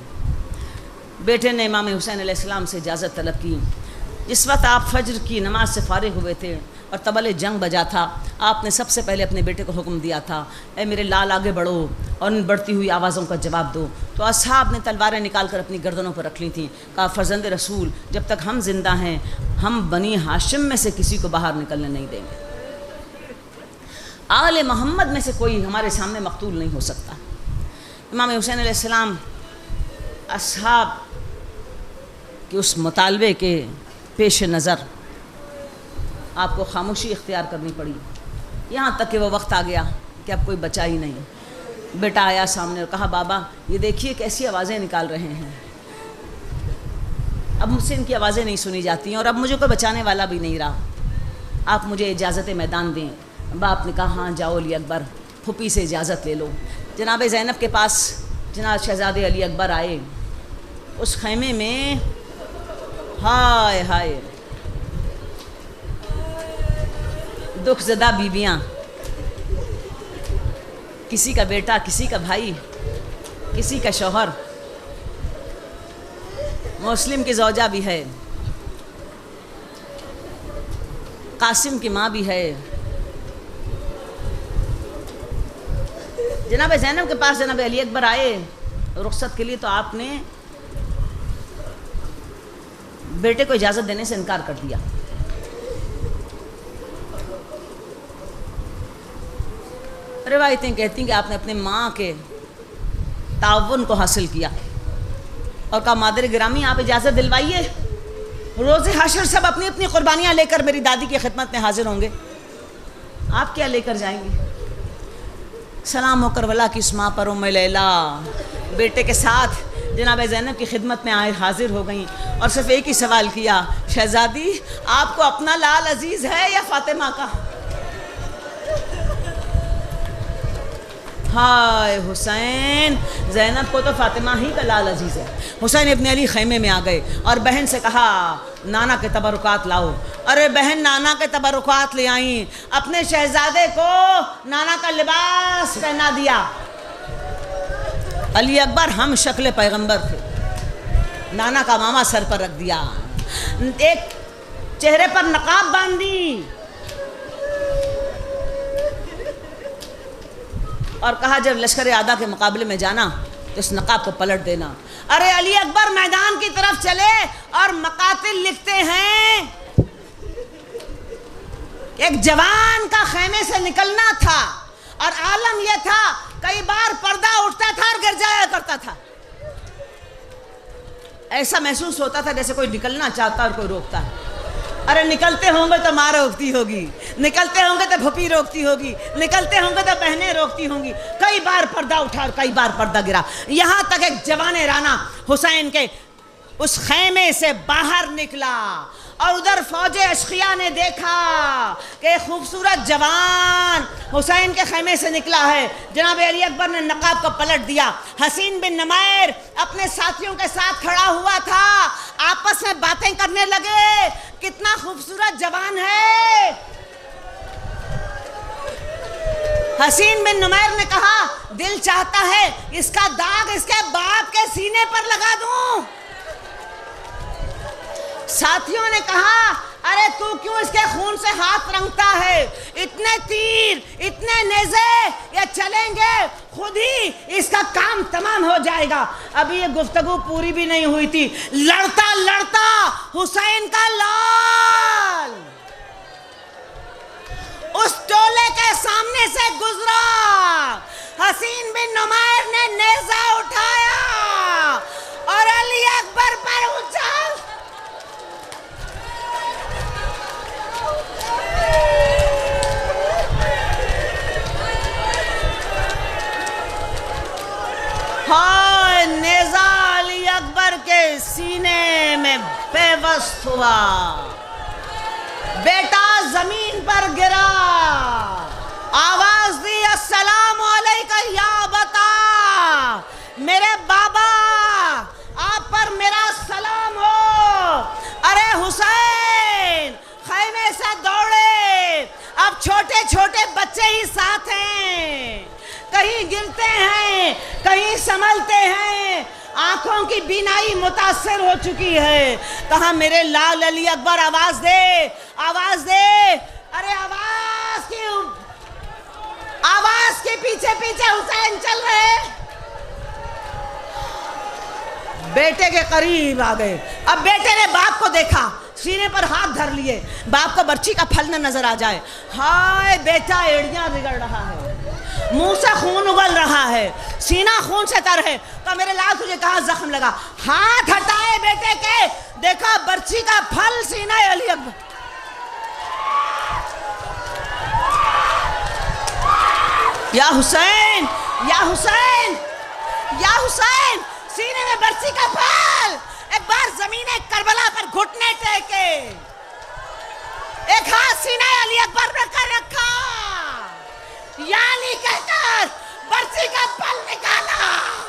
بیٹے نے امام حسین علیہ السلام سے اجازت طلب کی. جس وقت آپ فجر کی نماز سے فارغ ہوئے تھے اور طبل جنگ بجا تھا, آپ نے سب سے پہلے اپنے بیٹے کو حکم دیا تھا, اے میرے لال آگے بڑھو اور ان بڑھتی ہوئی آوازوں کا جواب دو. تو اصحاب نے تلواریں نکال کر اپنی گردنوں پر رکھ لی تھیں. کہا فرزند رسول, جب تک ہم زندہ ہیں ہم بنی ہاشم میں سے کسی کو باہر نکلنے نہیں دیں گے. آل محمد میں سے کوئی ہمارے سامنے مقتول نہیں ہو سکتا. امام حسین علیہ السلام اصحاب کے اس مطالبے کے پیش نظر آپ کو خاموشی اختیار کرنی پڑی. یہاں تک کہ وہ وقت آ گیا کہ اب کوئی بچا ہی نہیں. بیٹا آیا سامنے اور کہا بابا یہ دیکھیے کیسی آوازیں نکال رہے ہیں. اب مجھ سے ان کی آوازیں نہیں سنی جاتی ہیں اور اب مجھے کوئی بچانے والا بھی نہیں رہا. آپ مجھے اجازت میدان دیں. باپ نے کہا ہاں جاؤ علی اکبر, پھوپھی سے اجازت لے لو. جناب زینب کے پاس جناب شہزادے علی اکبر آئے. اس خیمے میں ہائے ہائے دکھ زدہ بیویاں, کسی کا بیٹا, کسی کا بھائی, کسی کا شوہر, مسلم کی زوجہ بھی ہے, قاسم کی ماں بھی ہے. جناب زینب کے پاس جناب علی اکبر آئے رخصت کے لیے تو آپ نے بیٹے کو اجازت دینے سے انکار کر دیا. روایتیں کہتی ہیں کہ آپ نے اپنے ماں کے تعاون کو حاصل کیا اور کہا مادر گرامی آپ اجازت دلوائیے, روز حشر سب اپنی اپنی قربانیاں لے کر میری دادی کی خدمت میں حاضر ہوں گے, آپ کیا لے کر جائیں گے؟ سلام ہو کربلا کی اس ماں پر ام لیلا بیٹے کے ساتھ جناب زینب کی خدمت میں آئے حاضر ہو گئیں اور صرف ایک ہی سوال کیا, شہزادی آپ کو اپنا لال عزیز ہے یا فاطمہ کا؟ ہائے حسین, زینب کو تو فاطمہ ہی کا لال عزیز ہے. حسین ابن علی خیمے میں آ گئے اور بہن سے کہا نانا کے تبرکات لاؤ. ارے بہن نانا کے تبرکات لے آئیں. اپنے شہزادے کو نانا کا لباس پہنا دیا. علی اکبر ہم شکل پیغمبر تھے. نانا کا ماما سر پر رکھ دیا, ایک چہرے پر نقاب باندھ دی اور کہا جب لشکر اعداء کے مقابلے میں جانا تو اس نقاب کو پلٹ دینا. ارے علی اکبر میدان کی طرف چلے اور مقاتل لکھتے ہیں ایک جوان کا خیمے سے نکلنا تھا اور عالم یہ تھا کئی بار پردہ اٹھتا تھا اور گر جایا کرتا تھا. ایسا محسوس ہوتا تھا جیسے کوئی نکلنا چاہتا اور کوئی روکتا ہے. ارے نکلتے ہوں گے تو ماں روکتی ہوگی, نکلتے ہوں گے تو پھوپھی روکتی ہوگی, نکلتے ہوں گے تو بہنیں روکتی ہوں گی. کئی بار پردہ اٹھا اور کئی بار پردہ گرا. یہاں تک ایک جوان رانا حسین کے اس خیمے سے باہر نکلا اور ادھر فوج اشقیاء نے دیکھا کہ خوبصورت جوان حسین کے خیمے سے نکلا ہے. جناب علی اکبر نے نقاب کو پلٹ دیا. حسین بن نمیر اپنے ساتھیوں کے ساتھ کھڑا ہوا تھا, آپس میں باتیں کرنے لگے. کتنا خوبصورت جوان ہے. حسین بن نمیر نے کہا دل چاہتا ہے اس کا داغ اس کے باپ کے سینے پر لگا دوں. ساتھیوں نے کہا ارے تو کیوں اس کے خون سے ہاتھ رنگتا ہے؟ اتنے تیر، اتنے نیزے یہ چلیں گے خود ہی اس کا کام تمام ہو جائے گا۔ ابھی یہ گفتگو پوری بھی نہیں ہوئی تھی، لڑتا لڑتا حسین کا لال اس ٹولے کے سامنے سے گزرا۔ حسین بن نمیر نے نیزہ اٹھایا اور علی اکبر پر اچھال ہائے، نیزہ علی اکبر کے سینے میں پیوست ہوا، بیٹا زمین پر گرا، آواز دی السلام علیکہ یا ابتا، میرے بابا آپ پر میرا سلام ہو۔ ارے حسین خیمے سے دوڑے، اب چھوٹے چھوٹے بچے ہی ساتھ ہیں، کہیں گرتے ہیں کہیں سنبھلتے ہیں، آنکھوں کی بینائی متاثر ہو چکی ہے۔ کہا میرے لال علی اکبر آواز دے، آواز دے۔ ارے آواز کے پیچھے پیچھے حسین چل رہے، بیٹے کے قریب آ گئے۔ اب بیٹے نے باپ کو دیکھا، سینے پر ہاتھ دھر لیے، باپ کو برچی کا پھل نہ نظر آ جائے۔ ہائے بیٹا ایڑیاں رگڑ رہا ہے، منہ سے خون اگل رہا ہے، سینہ خون سے تر ہے۔ تو میرے لال تجھے کہاں زخم لگا؟ ہاتھ ہٹائے بیٹے کے، دیکھا برچی کا پھل سینہ علی اکبر۔ یا حسین، یا حسین، یا حسین، سینے میں برچی کا پھل۔ ایک بار زمین کربلا پر گھٹنے ٹیکے، ایک ہاتھ سینہ علی اکبر پر کر رکھا، یا علی کہہ کر برچی کا پھل نکالا۔